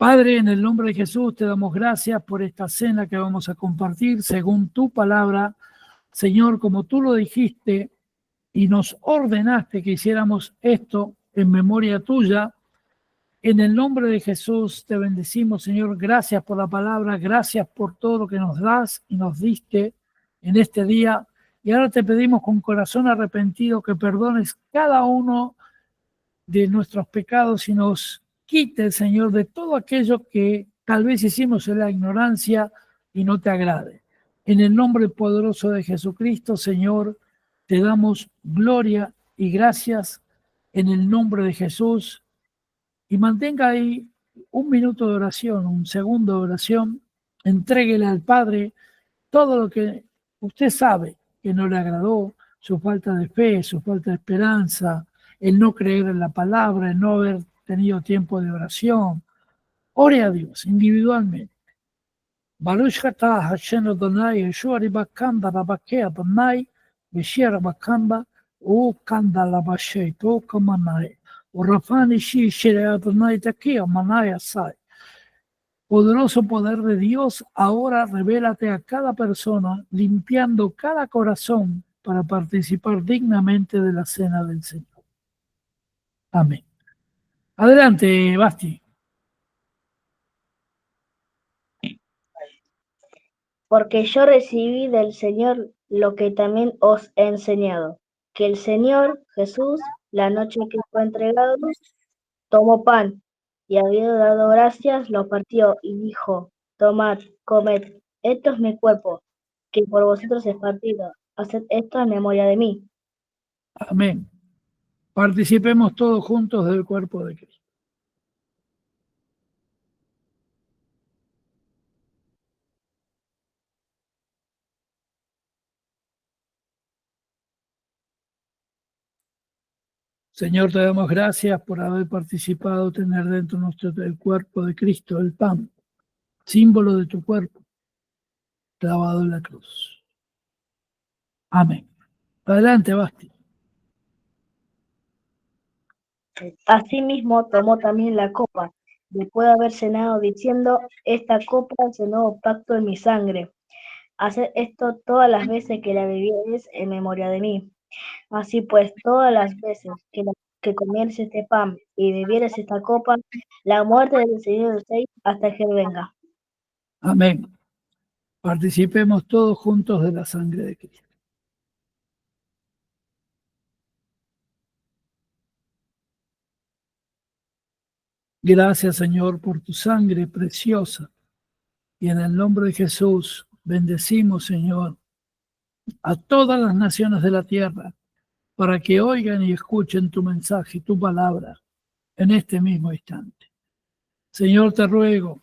Padre, en el nombre de Jesús te damos gracias por esta cena que vamos a compartir según tu palabra. Señor, como tú lo dijiste y nos ordenaste que hiciéramos esto en memoria tuya, en el nombre de Jesús te bendecimos, Señor. Gracias por la palabra, gracias por todo lo que nos das y nos diste en este día. Y ahora te pedimos con corazón arrepentido que perdones cada uno de nuestros pecados y nos quite, Señor, de todo aquello que tal vez hicimos en la ignorancia y no te agrade. En el nombre poderoso de Jesucristo, Señor, te damos gloria y gracias en el nombre de Jesús. Y mantenga ahí un minuto de oración, un segundo de oración. Entréguele al Padre todo lo que usted sabe que no le agradó, su falta de fe, su falta de esperanza, el no creer en la palabra, el no haber tenido tiempo de oración. Ore a Dios individualmente. Baruch atah Hashem Adonai Yeshua ribakanda rabakea Adonai Beshia bakamba o kanda labashei to kamanai o rafani shi shere Adonai takia manai asai. Poderoso poder de Dios, ahora revélate a cada persona, limpiando cada corazón para participar dignamente de la cena del Señor. Amén. Adelante, Basti. Porque yo recibí del Señor lo que también os he enseñado, que el Señor Jesús, la noche que fue entregado, tomó pan, y habiendo dado gracias, lo partió y dijo, tomad, comed, esto es mi cuerpo, que por vosotros es partido, haced esto en memoria de mí. Amén. Participemos todos juntos del cuerpo de Cristo. Señor, te damos gracias por haber participado, tener dentro nuestro el cuerpo de Cristo, el pan, símbolo de tu cuerpo, clavado en la cruz. Amén. Adelante, Basti. Asimismo tomó también la copa, después de haber cenado, diciendo, esta copa es el nuevo pacto en mi sangre. Haced esto todas las veces que la bebiereis en memoria de mí. Así pues, todas las veces que comieres este pan y bebieres esta copa, la muerte del Señor estéis hasta que Él venga. Amén. Participemos todos juntos de la sangre de Cristo. Gracias, Señor, por tu sangre preciosa. Y en el nombre de Jesús, bendecimos, Señor, a todas las naciones de la tierra, para que oigan y escuchen tu mensaje y tu palabra en este mismo instante. Señor, te ruego,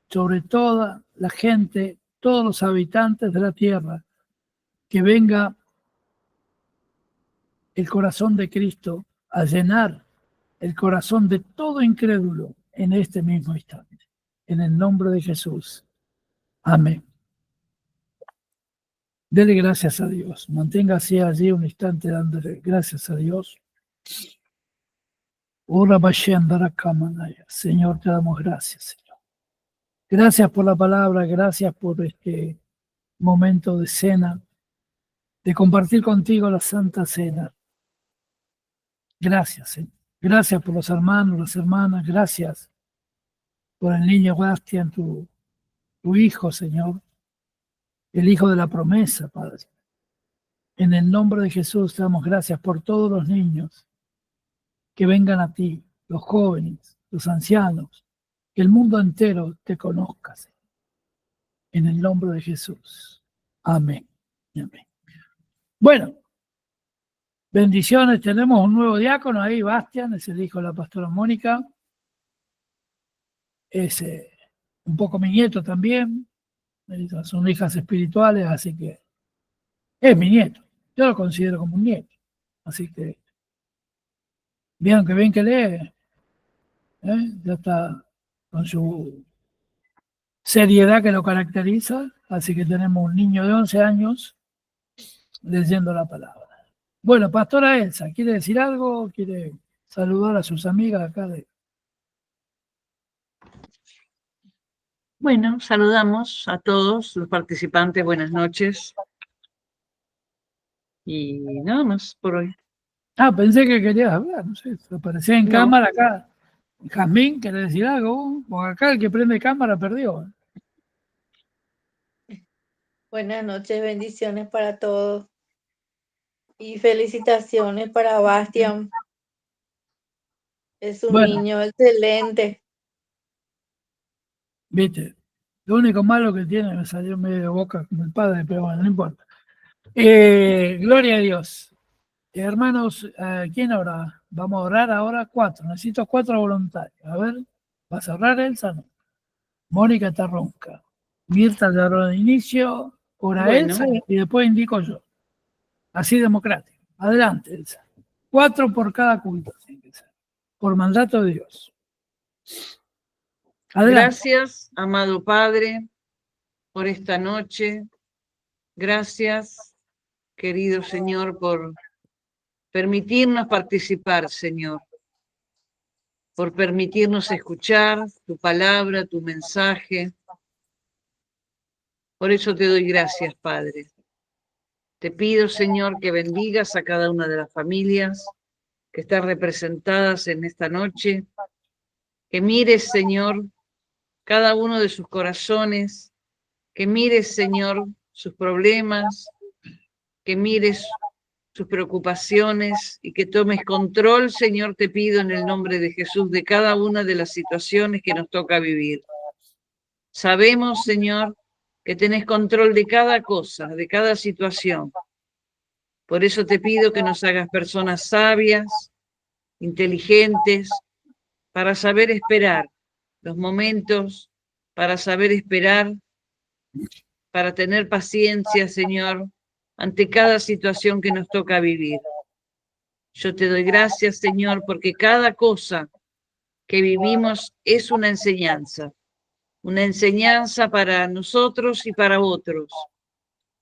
sobre toda la gente, todos los habitantes de la tierra, que venga el corazón de Cristo a llenar el corazón de todo incrédulo en este mismo instante. En el nombre de Jesús. Amén. Dele gracias a Dios. Manténgase allí un instante dándole gracias a Dios. Señor, te damos gracias, Señor. Gracias por la palabra, gracias por este momento de cena, de compartir contigo la Santa Cena. Gracias, Señor. Gracias por los hermanos, las hermanas, gracias por el niño Bastian, tu hijo, Señor, el hijo de la promesa, Padre. En el nombre de Jesús te damos gracias por todos los niños que vengan a ti, los jóvenes, los ancianos, que el mundo entero te conozca, Señor. En el nombre de Jesús. Amén. Amén. Bueno, bendiciones. Tenemos un nuevo diácono ahí, Bastián, es el hijo de la pastora Mónica. Es un poco mi nieto también. Son hijas espirituales, así que es mi nieto. Yo lo considero como un nieto. Así que, vieron que bien que lee, ya está con su seriedad que lo caracteriza. Así que tenemos un niño de 11 años leyendo la palabra. Bueno, pastora Elsa, ¿quiere decir algo? ¿Quiere saludar a sus amigas acá de... Bueno, saludamos a todos los participantes, buenas noches. Y nada más por hoy. Ah, pensé que querías hablar, no sé, aparecía en No. cámara acá. Jazmín, ¿quiere decir algo? Porque acá el que prende cámara perdió. Buenas noches, bendiciones para todos y felicitaciones para Bastian. Es un Bueno. niño excelente. Viste, lo único malo que tiene me salió medio de boca como el padre, pero bueno, no importa. Gloria a Dios. Hermanos, ¿quién ora? Vamos a orar ahora 4. Necesito 4 voluntarios. A ver, ¿vas a orar, Elsa? No. Mónica Tarronca. Mirta de oro de inicio, ora Bueno. Elsa y después indico yo. Así democrático. Adelante, Elsa. 4 por cada culto. Por mandato de Dios. Adelante. Gracias, amado Padre, por esta noche. Gracias, querido Señor, por permitirnos participar, Señor. Por permitirnos escuchar tu palabra, tu mensaje. Por eso te doy gracias, Padre. Te pido, Señor, que bendigas a cada una de las familias que están representadas en esta noche. Que mires, Señor, cada uno de sus corazones. Que mires, Señor, sus problemas. Que mires sus preocupaciones y que tomes control, Señor, te pido en el nombre de Jesús, de cada una de las situaciones que nos toca vivir. Sabemos, Señor, que tenés control de cada cosa, de cada situación. Por eso te pido que nos hagas personas sabias, inteligentes, para saber esperar los momentos, para saber esperar, para tener paciencia, Señor, ante cada situación que nos toca vivir. Yo te doy gracias, Señor, porque cada cosa que vivimos es una enseñanza para nosotros y para otros,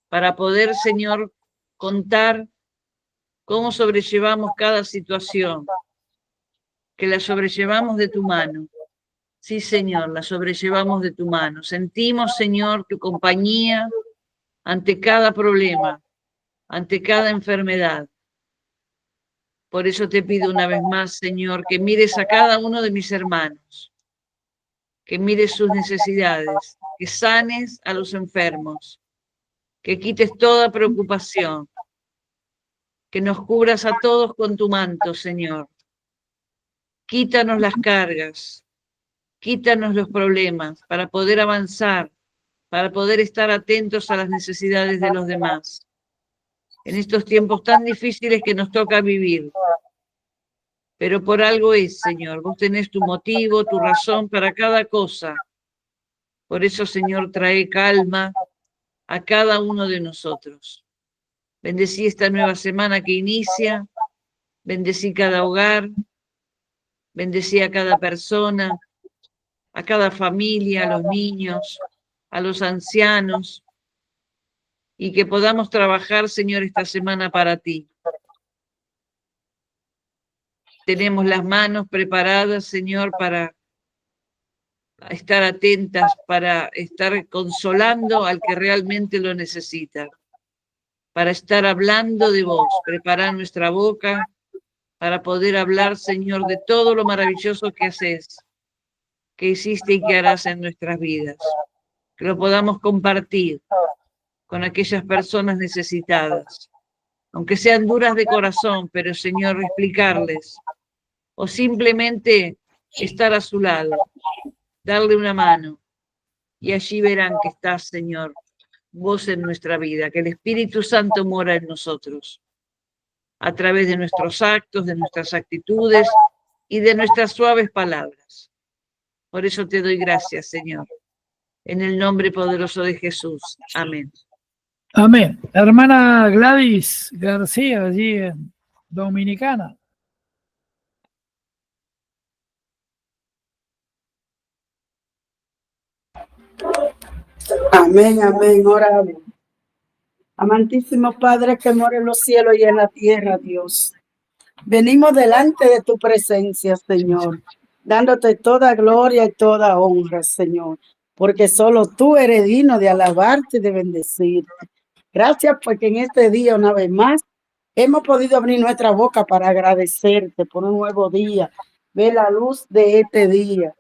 para poder, Señor, contar cómo sobrellevamos cada situación, que la sobrellevamos de tu mano. Sí, Señor, la sobrellevamos de tu mano. Sentimos, Señor, tu compañía ante cada problema, ante cada enfermedad. Por eso te pido una vez más, Señor, que mires a cada uno de mis hermanos, que mires sus necesidades, que sanes a los enfermos, que quites toda preocupación, que nos cubras a todos con tu manto, Señor. Quítanos las cargas, quítanos los problemas para poder avanzar, para poder estar atentos a las necesidades de los demás. En estos tiempos tan difíciles que nos toca vivir. Pero por algo es, Señor. Vos tenés tu motivo, tu razón para cada cosa. Por eso, Señor, trae calma a cada uno de nosotros. Bendecí esta nueva semana que inicia. Bendecí cada hogar. Bendecí a cada persona, a cada familia, a los niños, a los ancianos. Y que podamos trabajar, Señor, esta semana para ti. Tenemos las manos preparadas, Señor, para estar atentas, para estar consolando al que realmente lo necesita, para estar hablando de vos, preparar nuestra boca para poder hablar, Señor, de todo lo maravilloso que haces, que hiciste y que harás en nuestras vidas. Que lo podamos compartir con aquellas personas necesitadas. aunque sean duras de corazón, pero Señor, explicarles, o simplemente estar a su lado, darle una mano, y allí verán que estás, Señor, vos en nuestra vida, que el Espíritu Santo mora en nosotros, a través de nuestros actos, de nuestras actitudes y de nuestras suaves palabras. Por eso te doy gracias, Señor, en el nombre poderoso de Jesús. Amén. Amén. Hermana Gladys García, allí en Dominicana. Amén, amén, oramos. Amantísimo Padre que mora en los cielos y en la tierra, Dios. Venimos delante de tu presencia, Señor, dándote toda gloria y toda honra, Señor, porque solo tú eres digno de alabarte y de bendecirte. Gracias porque en este día, una vez más, hemos podido abrir nuestra boca para agradecerte por un nuevo día, ver la luz de este día,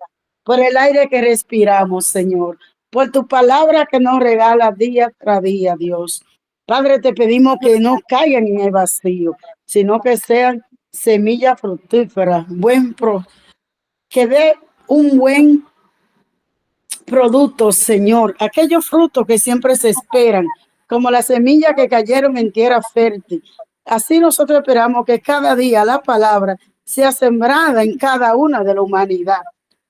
por el aire que respiramos, Señor, por tu palabra que nos regala día tras día, Dios. Padre, te pedimos que no caigan en el vacío, sino que sean semillas fructíferas, que dé un buen producto, Señor. Aquellos frutos que siempre se esperan, como las semillas que cayeron en tierra fértil. Así nosotros esperamos que cada día la palabra sea sembrada en cada una de la humanidad.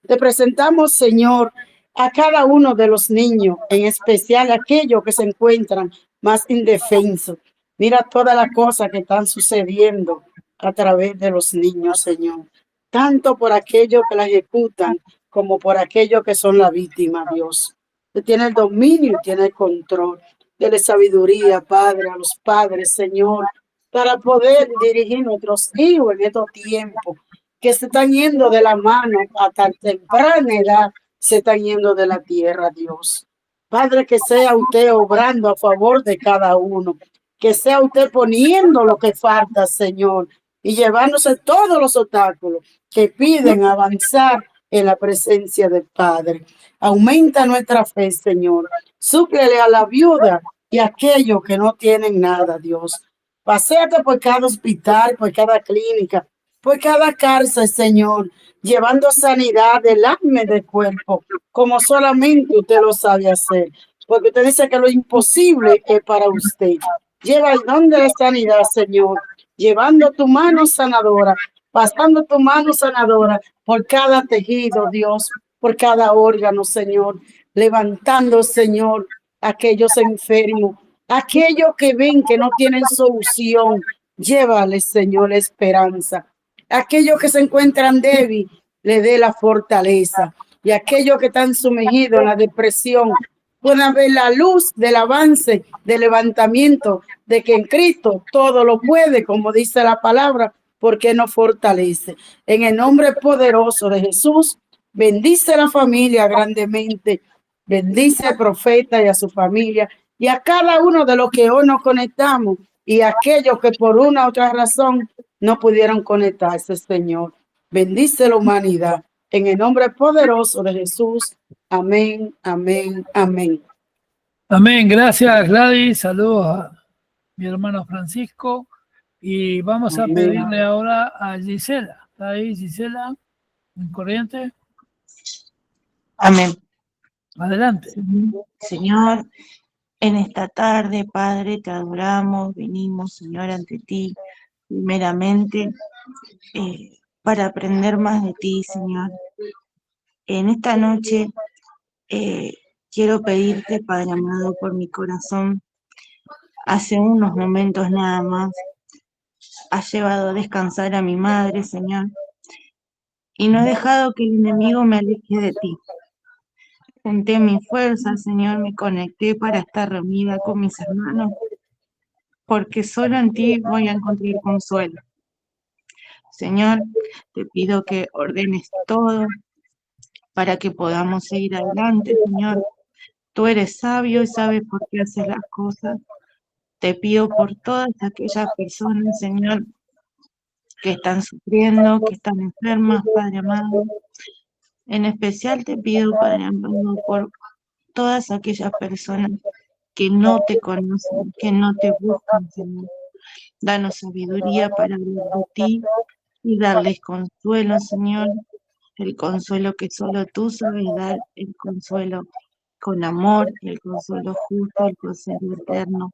Te presentamos, Señor, a cada uno de los niños, en especial aquellos que se encuentran más indefensos. Mira todas las cosas que están sucediendo a través de los niños, Señor. Tanto por aquellos que la ejecutan como por aquellos que son la víctima, Dios. Usted tiene el dominio y tiene el control. Dele sabiduría, Padre, a los padres, Señor, para poder dirigir nuestros hijos en estos tiempos que se están yendo de la mano a tan temprana edad, se están yendo de la tierra, Dios. Padre, que sea usted obrando a favor de cada uno, que sea usted poniendo lo que falta, Señor, y llevándose todos los obstáculos que piden avanzar en la presencia del Padre. Aumenta nuestra fe, Señor. Súplele a la viuda y a aquellos que no tienen nada, Dios. Paséate por cada hospital, por cada clínica, por cada cárcel, Señor, llevando sanidad del alma y del cuerpo, como solamente usted lo sabe hacer. Porque usted dice que lo imposible es para usted. Lleva el don de la sanidad, Señor, llevando tu mano sanadora, pasando tu mano sanadora por cada tejido, Dios, por cada órgano, Señor, levantando, Señor, aquellos enfermos, aquellos que ven que no tienen solución, llévales, Señor, esperanza. Aquellos que se encuentran débiles, le dé la fortaleza. Y aquellos que están sumergidos en la depresión, puedan ver la luz del avance, del levantamiento, de que en Cristo todo lo puede, como dice la palabra, porque nos fortalece. En el nombre poderoso de Jesús, bendice a la familia grandemente, bendice al profeta y a su familia, y a cada uno de los que hoy nos conectamos, y a aquellos que por una u otra razón no pudieron conectarse, Señor. Bendice la humanidad. En el nombre poderoso de Jesús. Amén, amén, amén. Amén. Gracias, Gladys. Saludos a mi hermano Francisco. Y vamos a Amén. pedirle ahora a Gisela. ¿Está ahí, Gisela? ¿En corriente? Amén. Adelante. Señor, en esta tarde, Padre, te adoramos, venimos, Señor, ante ti, primeramente, para aprender más de ti, Señor. En esta noche quiero pedirte, Padre amado, por mi corazón. Hace unos momentos nada más has llevado a descansar a mi madre, Señor, y no he dejado que el enemigo me aleje de ti. Junté mi fuerza, Señor, me conecté para estar reunida con mis hermanos, porque solo en ti voy a encontrar consuelo. Señor, te pido que ordenes todo para que podamos seguir adelante, Señor. Tú eres sabio y sabes por qué haces las cosas. Te pido por todas aquellas personas, Señor, que están sufriendo, que están enfermas, Padre amado. En especial te pido, Padre amado, por todas aquellas personas que no te conocen, que no te buscan, Señor. Danos sabiduría para hablar de ti y darles consuelo, Señor, el consuelo que solo tú sabes dar, el consuelo con amor, el consuelo justo, el consuelo eterno.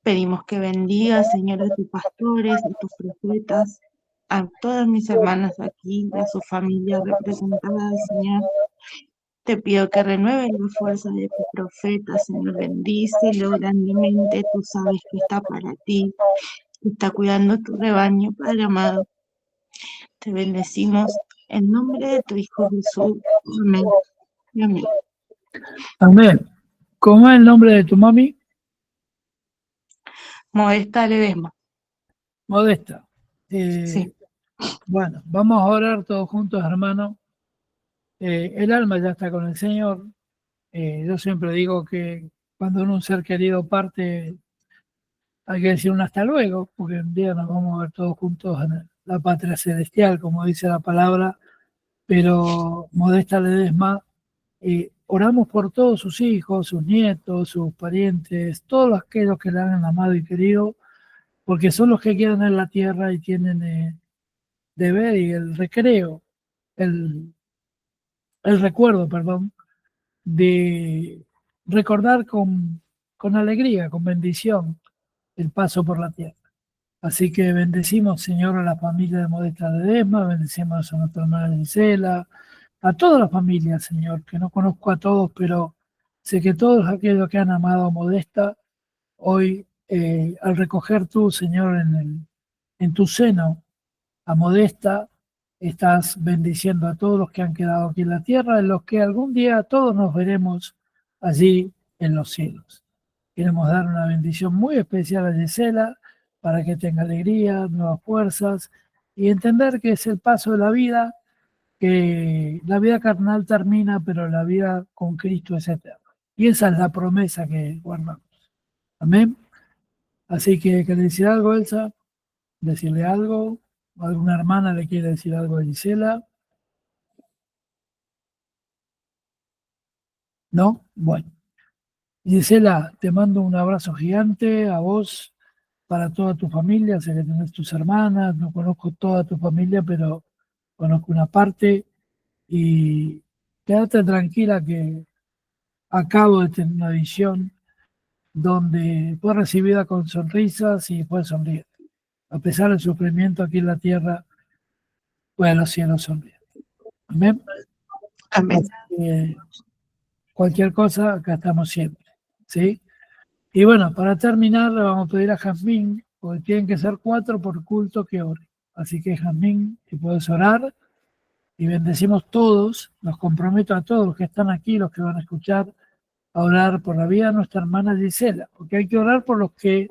Pedimos que bendiga, Señor, a tus pastores, a tus profetas, a todas mis hermanas aquí, a sus familias representadas, Señor. Te pido que renueves la fuerza de tu profeta, Señor, bendícelo grandemente, tú sabes que está para ti, que está cuidando tu rebaño, Padre amado. Te bendecimos en nombre de tu Hijo Jesús. Amén. Amén. Amén. ¿Cómo es el nombre de tu mami? Modesta Ledesma. Modesta. Sí. Bueno, vamos a orar todos juntos, hermanos. El alma ya está con el Señor. Yo siempre digo que cuando un ser querido parte, hay que decir un hasta luego, porque un día nos vamos a ver todos juntos en la patria celestial, como dice la palabra. Pero Modesta Ledesma, oramos por todos sus hijos, sus nietos, sus parientes, todos aquellos que le han amado y querido, porque son los que quedan en la tierra y tienen deber y el recreo, el recuerdo, perdón, de recordar con alegría, con bendición, el paso por la tierra. Así que bendecimos, Señor, a la familia de Modesta Ledesma, bendecimos a nuestra hermana Gisela, a toda la familia, Señor, que no conozco a todos, pero sé que todos aquellos que han amado a Modesta, hoy, al recoger tú, Señor, en tu seno, a Modesta, estás bendiciendo a todos los que han quedado aquí en la tierra, en los que algún día todos nos veremos allí en los cielos. Queremos dar una bendición muy especial a Gisela para que tenga alegría, nuevas fuerzas y entender que es el paso de la vida, que la vida carnal termina, pero la vida con Cristo es eterna. Y esa es la promesa que guardamos. Amén. Así que, ¿quiere decir algo, Elsa? ¿Decirle algo? ¿Alguna hermana le quiere decir algo a Gisela? ¿No? Bueno. Gisela, te mando un abrazo gigante a vos, para toda tu familia. Sé que tenés tus hermanas, no conozco toda tu familia, pero conozco una parte. Y quédate tranquila que acabo de tener una visión donde fue recibida con sonrisas y fue sonriente. A pesar del sufrimiento aquí en la tierra, fue a los cielos sonriente. Amén. Amén. Así que, cualquier cosa, acá estamos siempre. ¿Sí? Y bueno, para terminar, le vamos a pedir a Jazmín, porque tienen que ser 4 por culto que ore. Así que, Jazmín, si puedes orar, y bendecimos todos, los comprometo a todos los que están aquí, los que van a escuchar, a orar por la vida de nuestra hermana Gisela, porque hay que orar por los que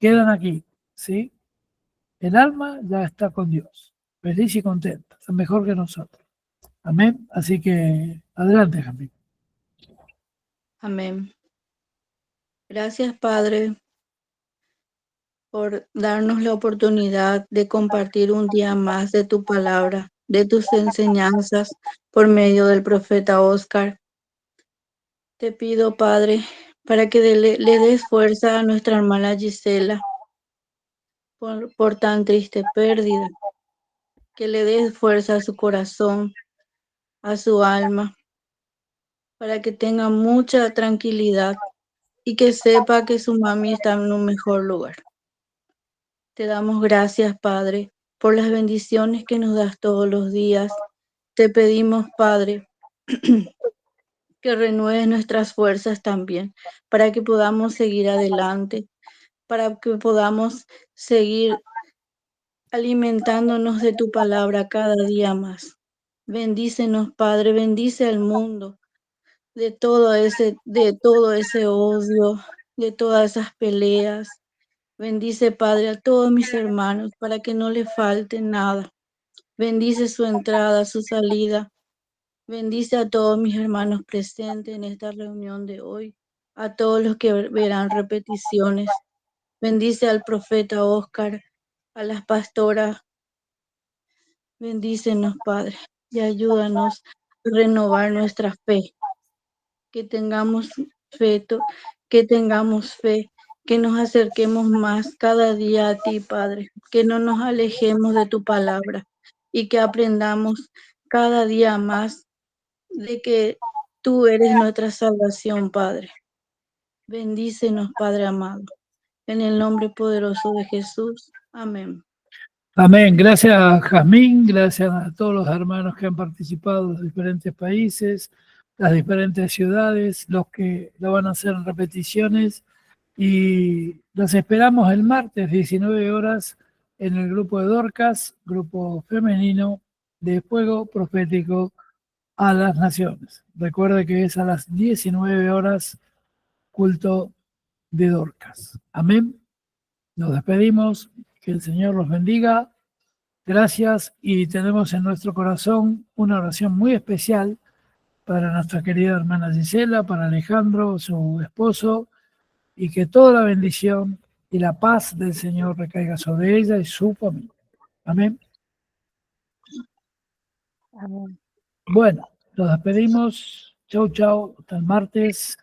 quedan aquí, ¿sí? El alma ya está con Dios, feliz y contenta, es mejor que nosotros. Amén. Así que, adelante, Jazmín. Amén. Gracias, Padre, por darnos la oportunidad de compartir un día más de tu palabra, de tus enseñanzas por medio del profeta Óscar. Te pido, Padre, para que le des fuerza a nuestra hermana Gisela por tan triste pérdida, que le des fuerza a su corazón, a su alma, para que tenga mucha tranquilidad y que sepa que su mami está en un mejor lugar. Te damos gracias, Padre, por las bendiciones que nos das todos los días. Te pedimos, Padre, que renueves nuestras fuerzas también, para que podamos seguir adelante, para que podamos seguir alimentándonos de tu palabra cada día más. Bendícenos, Padre, bendice al mundo de todo ese odio, de todas esas peleas. Bendice, Padre, a todos mis hermanos para que no les falte nada. Bendice su entrada, su salida. Bendice a todos mis hermanos presentes en esta reunión de hoy, a todos los que verán repeticiones. Bendice al profeta Óscar, a las pastoras. Bendícenos, Padre, y ayúdanos a renovar nuestra fe. Que tengamos fe, que nos acerquemos más cada día a ti, Padre, que no nos alejemos de tu palabra y que aprendamos cada día más de que tú eres nuestra salvación, Padre. Bendícenos, Padre amado, en el nombre poderoso de Jesús. Amén. Amén. Gracias, Jazmín. Gracias a todos los hermanos que han participado de los diferentes países, las diferentes ciudades, los que lo van a hacer en repeticiones. Y los esperamos el martes, 19 horas, en el grupo de Dorcas, grupo femenino de Fuego Profético a las Naciones. Recuerde que es a las 19 horas, culto de Dorcas. Amén. Nos despedimos. Que el Señor los bendiga. Gracias, y tenemos en nuestro corazón una oración muy especial para nuestra querida hermana Gisela, para Alejandro, su esposo, y que toda la bendición y la paz del Señor recaiga sobre ella y su familia. Amén. Amén. Bueno, nos despedimos. Chau, chau. Hasta el martes.